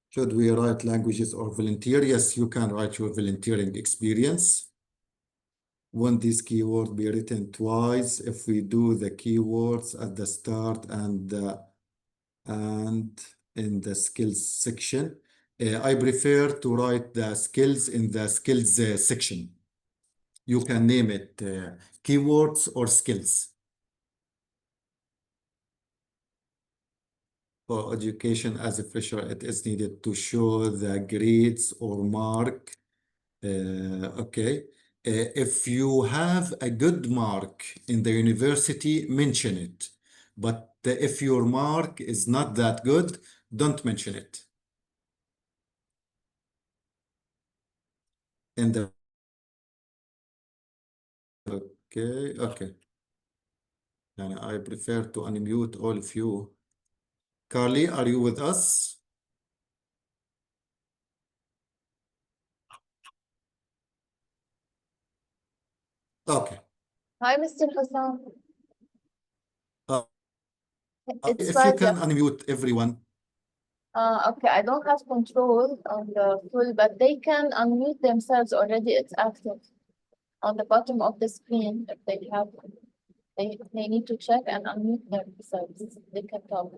Should we write languages or volunteer? Yes, you can write your volunteering experience. Won't this keyword be written twice if we do the keywords at the start and in the skills section? I prefer to write the skills in the skills section. You can name it keywords or skills. For education as a fresher, it is needed to show the grades or mark. Okay. If you have a good mark in the university, mention it. But if your mark is not that good, don't mention it. In the okay. And I prefer to unmute all of you. Carly, are you with us? Okay. Hi, Mr. Hussam. Uh, It's if you Fadia. can unmute everyone. Okay, I don't have control on the full, but they can unmute themselves already. It's active on the bottom of the screen. If they have, they need to check and unmute themselves. They can talk.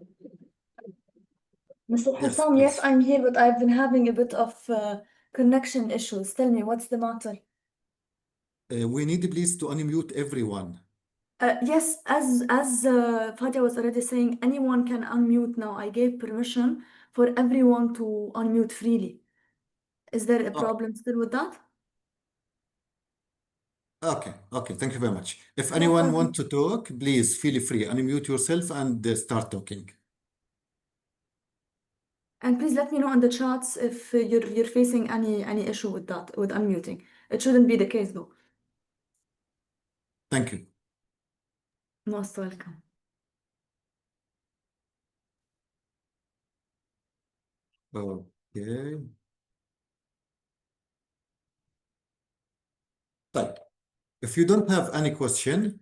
Mr. Yes, Hussam, yes, please. I'm here, but I've been having a bit of connection issues. Tell me, what's the matter? We need please to unmute everyone. Yes, as Fadia was already saying, anyone can unmute now. I gave permission for everyone to unmute freely. Is there a Okay. problem still with that? Okay. Thank you very much. If No anyone problem. wants to talk, please feel free. Unmute yourself and start talking. And please let me know in the chats if you're facing any issue with that, with unmuting. It shouldn't be the case though. Thank you. Most welcome. Okay. طيب. If you don't have any question,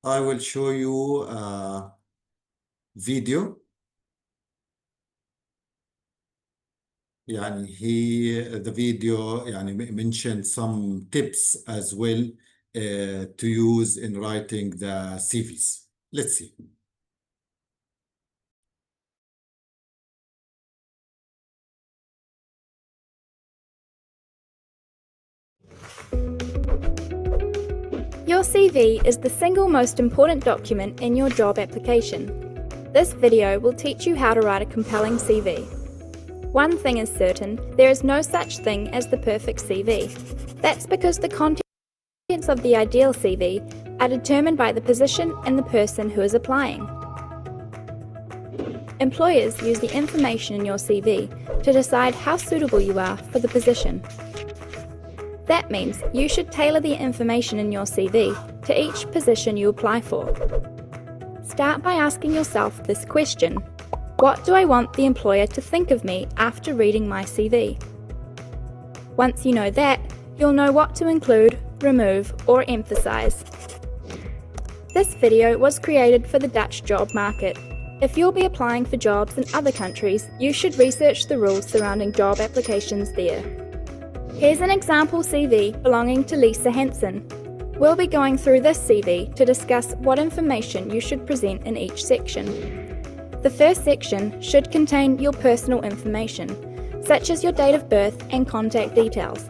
I will show you a video. The video mentioned some tips as well to use in writing the CVs. Let's see. Your CV is the single most important document in your job application. This video will teach you how to write a compelling CV. One thing is certain, there is no such thing as the perfect CV. That's because the contents of the ideal CV are determined by the position and the person who is applying. Employers use the information in your CV to decide how suitable you are for the position. That means you should tailor the information in your CV to each position you apply for. Start by asking yourself this question: what do I want the employer to think of me after reading my CV? Once you know that, you'll know what to include, remove, or emphasize. This video was created for the Dutch job market. If you'll be applying for jobs in other countries, you should research the rules surrounding job applications there. Here's an example CV belonging to Lisa Hansen. We'll be going through this CV to discuss what information you should present in each section. The first section should contain your personal information, such as your date of birth and contact details.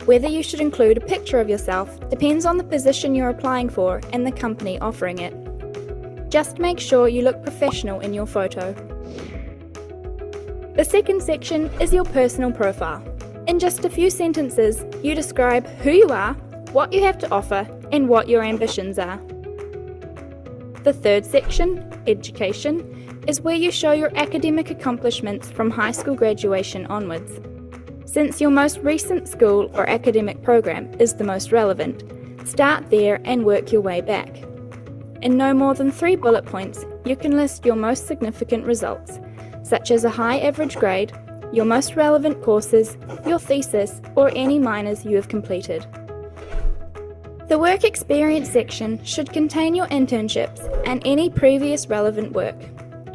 Whether you should include a picture of yourself depends on the position you're applying for and the company offering it. Just make sure you look professional in your photo. The second section is your personal profile. In just a few sentences, you describe who you are, what you have to offer, and what your ambitions are. The third section, education, is where you show your academic accomplishments from high school graduation onwards. Since your most recent school or academic program is the most relevant, start there and work your way back. In no more than 3 bullet points, you can list your most significant results, such as a high average grade, your most relevant courses, your thesis, or any minors you have completed. The work experience section should contain your internships and any previous relevant work.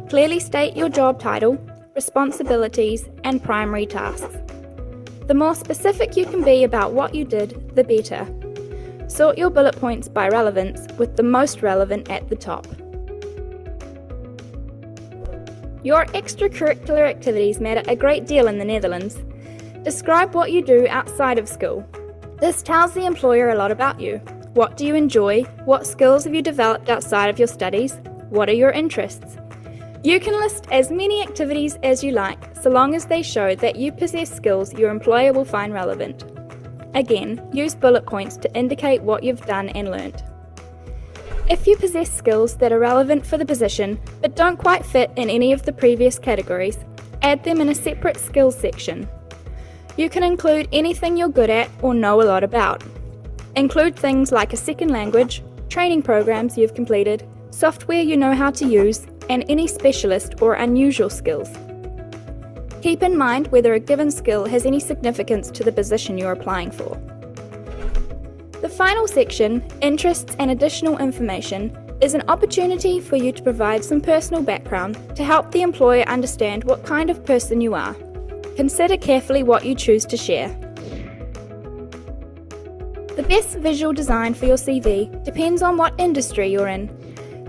Clearly state your job title, responsibilities, and primary tasks. The more specific you can be about what you did, the better. Sort your bullet points by relevance, with the most relevant at the top. Your extracurricular activities matter a great deal in the Netherlands. Describe what you do outside of school. This tells the employer a lot about you. What do you enjoy? What skills have you developed outside of your studies? What are your interests? You can list as many activities as you like, so long as they show that you possess skills your employer will find relevant. Again, use bullet points to indicate what you've done and learnt. If you possess skills that are relevant for the position, but don't quite fit in any of the previous categories, add them in a separate skills section. You can include anything you're good at or know a lot about. Include things like a second language, training programs you've completed, software you know how to use, and any specialist or unusual skills. Keep in mind whether a given skill has any significance to the position you're applying for. The final section, interests and additional information, is an opportunity for you to provide some personal background to help the employer understand what kind of person you are. Consider carefully what you choose to share. The best visual design for your CV depends on what industry you're in.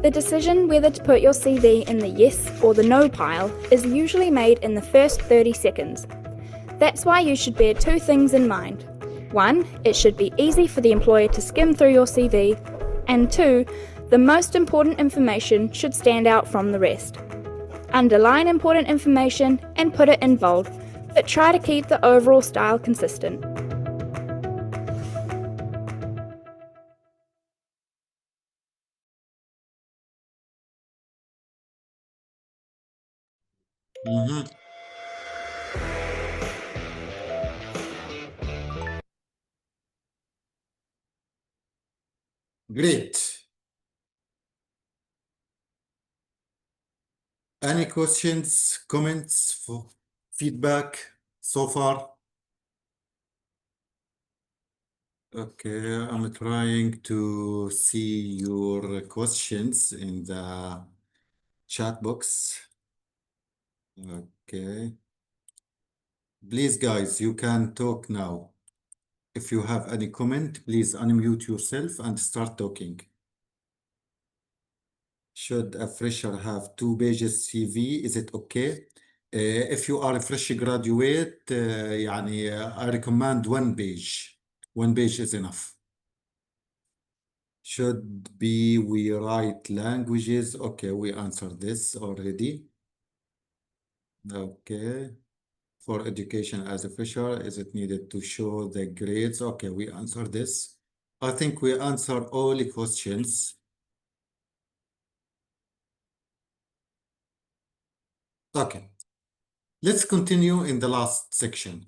The decision whether to put your CV in the yes or the no pile is usually made in the first 30 seconds. That's why you should bear 2 things in mind. 1, it should be easy for the employer to skim through your CV, and 2, the most important information should stand out from the rest. Underline important information and put it in bold, but try to keep the overall style consistent. Great. Any questions, comments, feedback so far? Okay, I'm trying to see your questions in the chat box. Okay. Please, guys, you can talk now. If you have any comment, please unmute yourself and start talking. Should a fresher have 2 pages CV? Is it okay? If you are a fresh graduate, I recommend 1 page. 1 page is enough. Should be we write languages? Okay, we answered this already. Okay. For education as a fresher, is it needed to show the grades? Okay, we answered this. I think we answered all the questions. Okay, let's continue in the last section.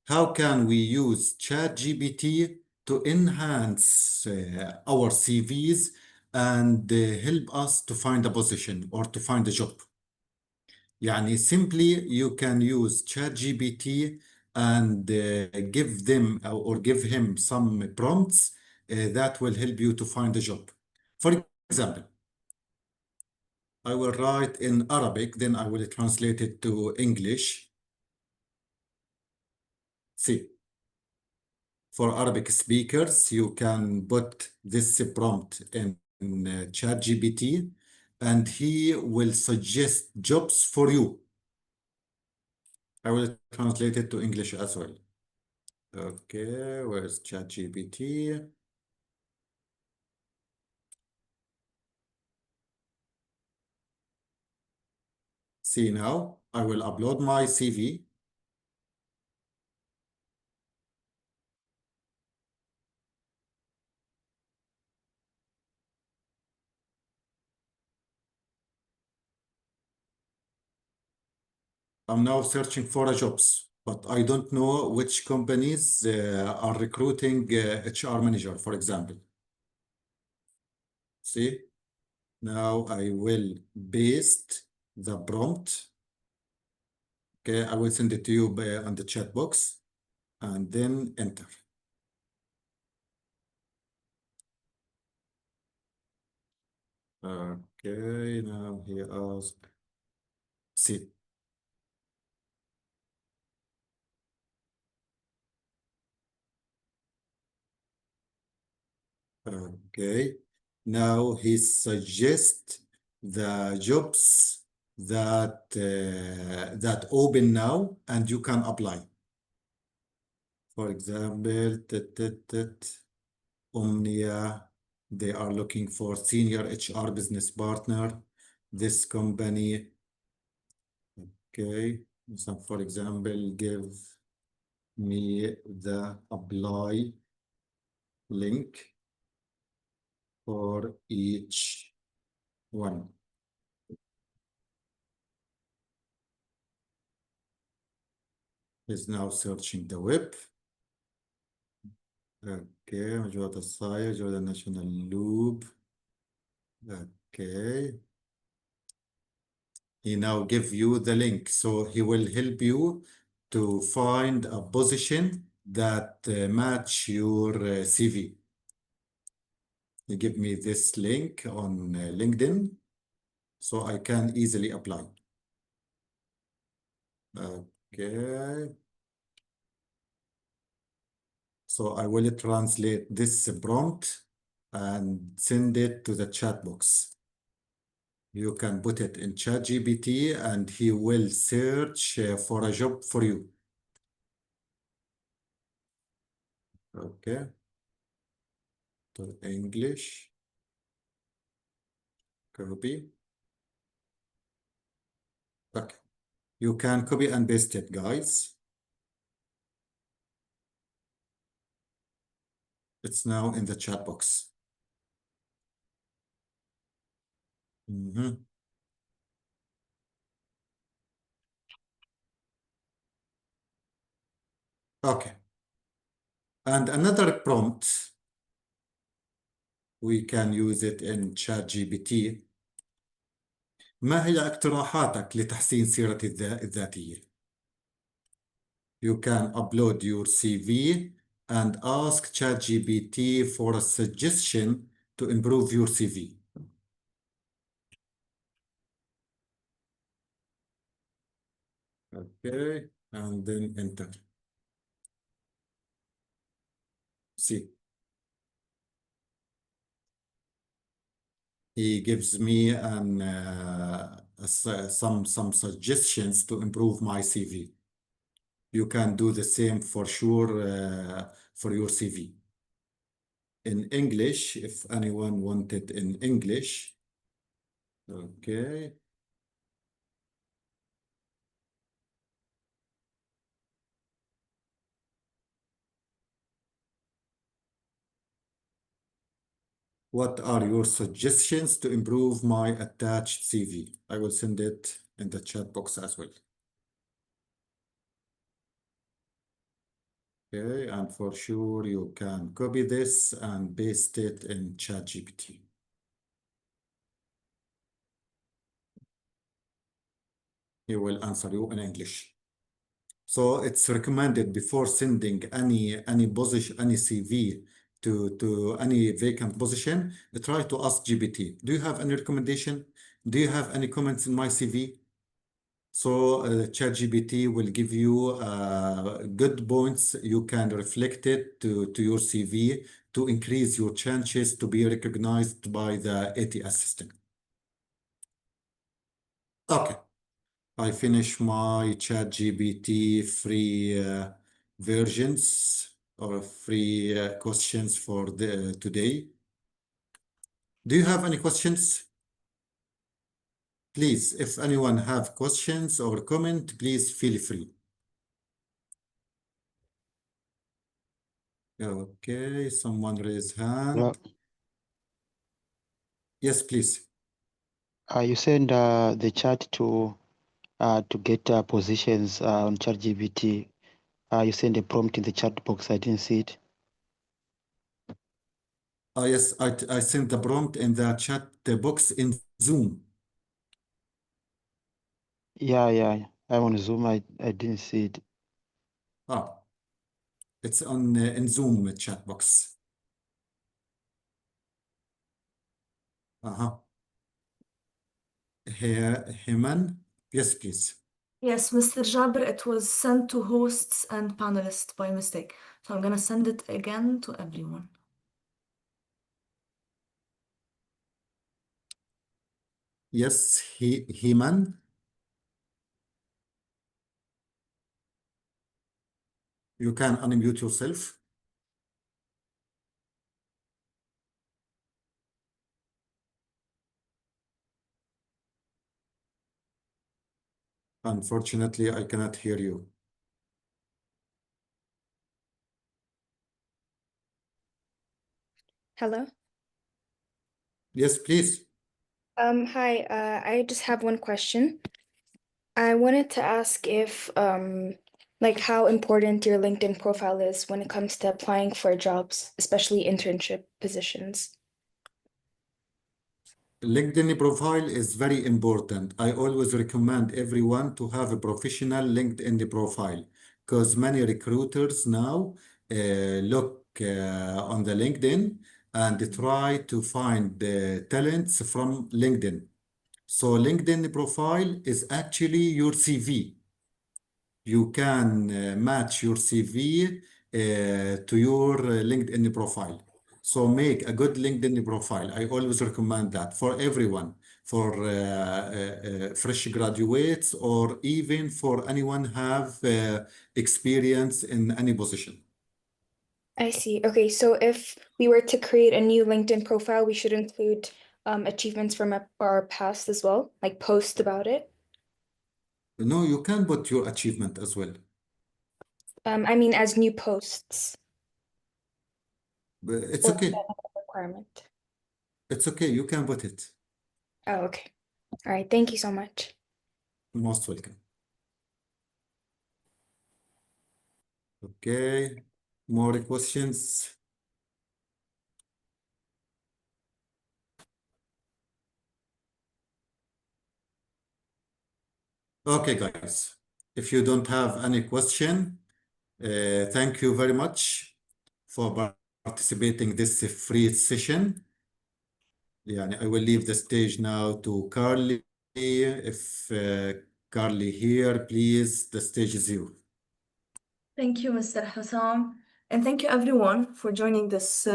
How can we use ChatGPT to enhance our CVs and help us to find a position or to find a job? يعني simply you can use ChatGPT and give them or give him some prompts that will help you to find a job. For example, I will write in Arabic, then I will translate it to English. See, for Arabic speakers, you can put this prompt in ChatGPT and he will suggest jobs for you. I will translate it to English as well. Okay, where's ChatGPT? See now, I will upload my CV. I'm now searching for a jobs, but I don't know which companies are recruiting HR manager, for example. See, now I will paste the prompt. Okay, I will send it to you on the chat box and then enter. Okay, now he asked, see. Okay, now he suggests the jobs that open now and you can apply. For example, Omnia, they are looking for senior HR business partner. This company, okay, so for example, give me the apply link for each one. Is now searching the web. Okay, مجموعة الصايغ جودة national loop. Okay. He now give you the link, so he will help you to find a position that match your CV. He give me this link on LinkedIn, so I can easily apply. Okay. So I will translate this prompt and send it to the chat box. You can put it in ChatGPT and he will search for a job for you. Okay. To English. Copy. Okay. You can copy and paste it, guys. It's now in the chat box. Okay. And another prompt, we can use it in ChatGPT. ما هي اقتراحاتك لتحسين سيرتي الذاتية؟ You can upload your CV and ask ChatGPT for a suggestion to improve your CV. Okay, and then enter. See. He gives me some suggestions to improve my CV. You can do the same for sure for your CV. In English, if anyone wanted in English. Okay. What are your suggestions to improve my attached CV? I will send it in the chat box as well. Okay, and for sure you can copy this and paste it in ChatGPT. He will answer you in English. So it's recommended before sending any position, any CV to any vacant position, try to ask GPT. Do you have any recommendation? Do you have any comments in my CV? So ChatGPT will give you good points. You can reflect it to your CV to increase your chances to be recognized by the ATS system. Okay, I finish my ChatGPT free versions or free questions for today. Do you have any questions? Please, if anyone have questions or comment, please feel free. Okay, someone raise hand. Hello. Yes, please. You send the chat to get positions on ChatGPT. You send a prompt in the chat box. I didn't see it. Yes, I sent the prompt in the chat box in Zoom. Yeah. I'm on Zoom. I didn't see it. Ah, it's on in Zoom chat box. Here, Heman. Yes, please. Yes, Mr. Jaber, it was sent to hosts and panelists by mistake. So I'm gonna send it again to everyone. Yes, Heman. You can unmute yourself. Unfortunately, I cannot hear you. Hello. Yes, please. Hi, I just have one question. I wanted to ask if like how important your LinkedIn profile is when it comes to applying for jobs, especially internship positions. LinkedIn profile is very important. I always recommend everyone to have a professional LinkedIn profile because many recruiters now look on the LinkedIn and try to find the talents from LinkedIn. So LinkedIn profile is actually your CV. You can match your CV to your LinkedIn profile. So make a good LinkedIn profile. I always recommend that for everyone, for fresh graduates, or even for anyone have experience in any position. I see. Okay, so if we were to create a new LinkedIn profile, we should include achievements from our past as well, like post about it. No, you can put your achievement as well. I mean, as new posts, But it's or is okay. that not a requirement? It's okay. You can put it. Oh, okay. All right. Thank you so much. Most welcome. Okay. More questions? Okay, guys. If you don't have any question, thank you very much for participating this free session. Yeah, I will leave the stage now to Carly. If Carly here, please, the stage is yours. Thank you, Mr. Hussam, and thank you everyone for joining this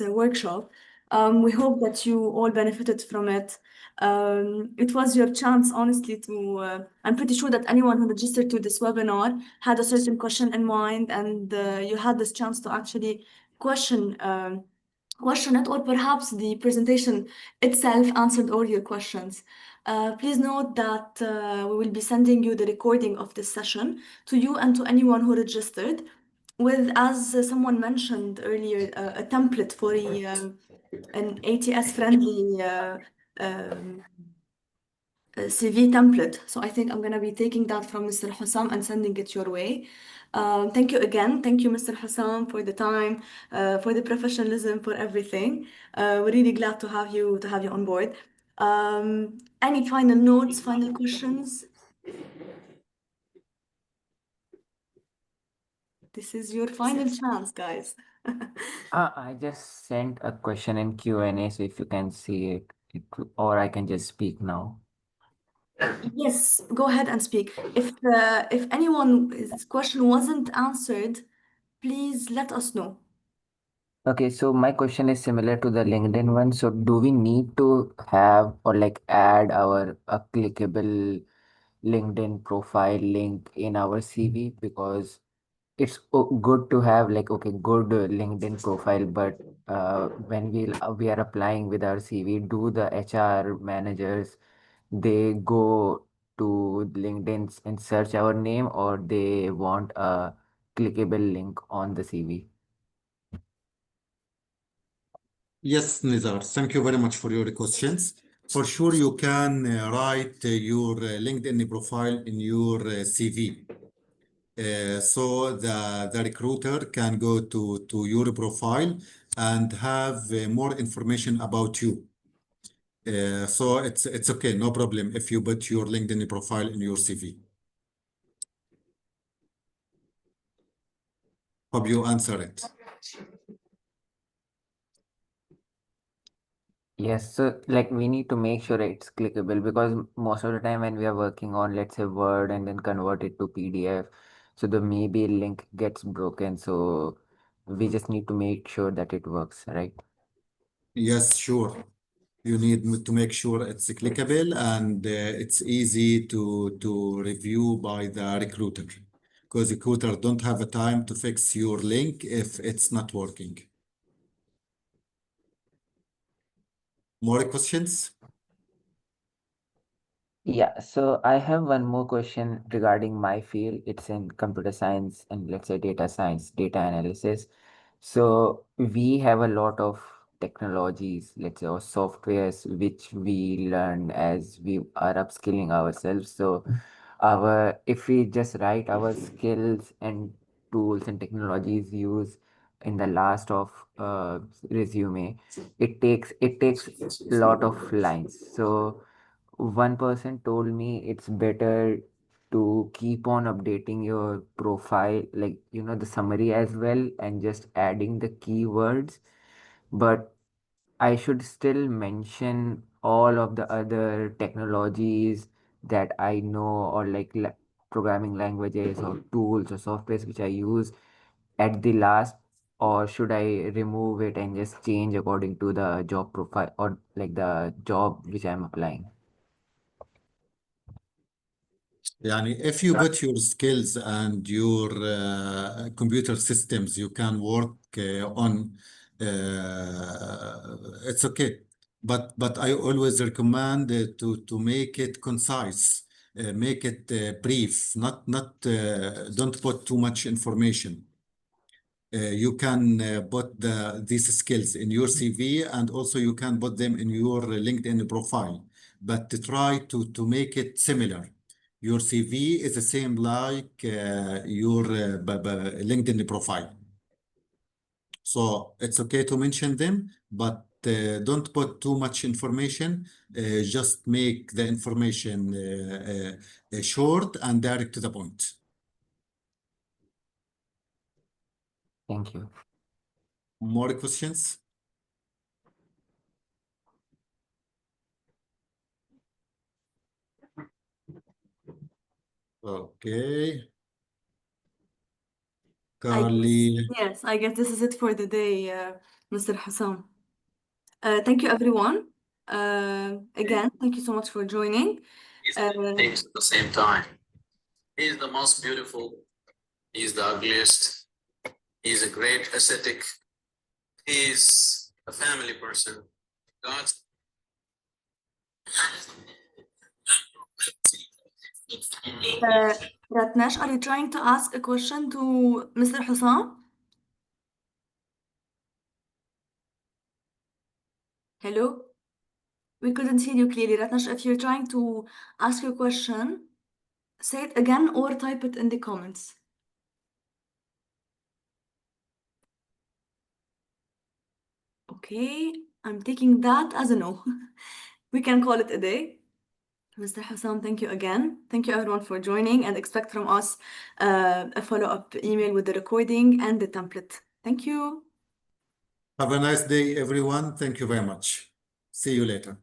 workshop. We hope that you all benefited from it. It was your chance, honestly, to I'm pretty sure that anyone who registered to this webinar had a certain question in mind, and you had this chance to actually question it, or perhaps the presentation itself answered all your questions. Please note that we will be sending you the recording of this session to you and to anyone who registered. with, as someone mentioned earlier, a template for an ATS-friendly CV template. So I think I'm going to be taking that from Mr. Hussam and sending it your way. Thank you again. Thank you, Mr. Hussam, for the time, for the professionalism, for everything. We're really glad to have you on board. Any final notes, final questions? This is your final chance, guys. I just sent a question in Q&A, so if you can see or I can just speak now. Yes, go ahead and speak. If anyone's question wasn't answered, please let us know. Okay, so my question is similar to the LinkedIn one. So do we need to have or like add a clickable LinkedIn profile link in our CV? Because it's good to have like good LinkedIn profile, but when we are applying with our CV, do the HR managers they go to LinkedIn and search our name, or they want a clickable link on the CV? Yes, Nizar, thank you very much for your questions. For sure, you can write your LinkedIn profile in your CV. So the recruiter can go to your profile and have more information about you. So it's okay, no problem if you put your LinkedIn profile in your CV. Hope you answer it. Yes, so like we need to make sure it's clickable, because most of the time when we are working on, let's say, Word and then convert it to PDF, so the maybe link gets broken. So we just need to make sure that it works, right? Yes, sure. You need to make sure it's clickable and it's easy to review by the recruiter, because recruiter don't have a time to fix your link if it's not working. More questions? Yeah, so I have one more question regarding my field. It's in computer science and let's say data science, data analysis. So we have a lot of technologies, let's say, or softwares which we learn as we are upskilling ourselves. So our if we just write our skills and tools and technologies used in the last of resume, it takes a lot of lines. So one person told me it's better to keep on updating your profile, like the summary as well, and just adding the keywords, but I should still mention all of the other technologies that I know, or like programming languages or tools or softwares which I use at the last, or should I remove it and just change according to the job profile or like the job which I'm applying? If you put your skills and your computer systems you can work on, it's okay. But I always recommend to make it concise, make it brief, not don't put too much information. You can put these skills in your CV, and also you can put them in your LinkedIn profile, but to try to make it similar. Your CV is the same like your LinkedIn profile. So it's okay to mention them, but don't put too much information. Just make the information short and direct to the point. Thank you. More questions? Okay. Carly. Yes, I guess this is it for the day, Mr. Hussam. Thank you, everyone. Again, thank you so much for joining. Things at the same time. He's the most beautiful. He's the ugliest. He's a great ascetic. He's a family person. God's Ratnesh, are you trying to ask a question to Mr. Hussam? Hello? We couldn't hear you clearly, Ratnesh. If you're trying to ask your question, say it again or type it in the comments. Okay, I'm taking that as a no. We can call it a day. Mr. Hussam, thank you again. Thank you everyone for joining, and expect from us a follow-up email with the recording and the template. Thank you. Have a nice day, everyone. Thank you very much. See you later.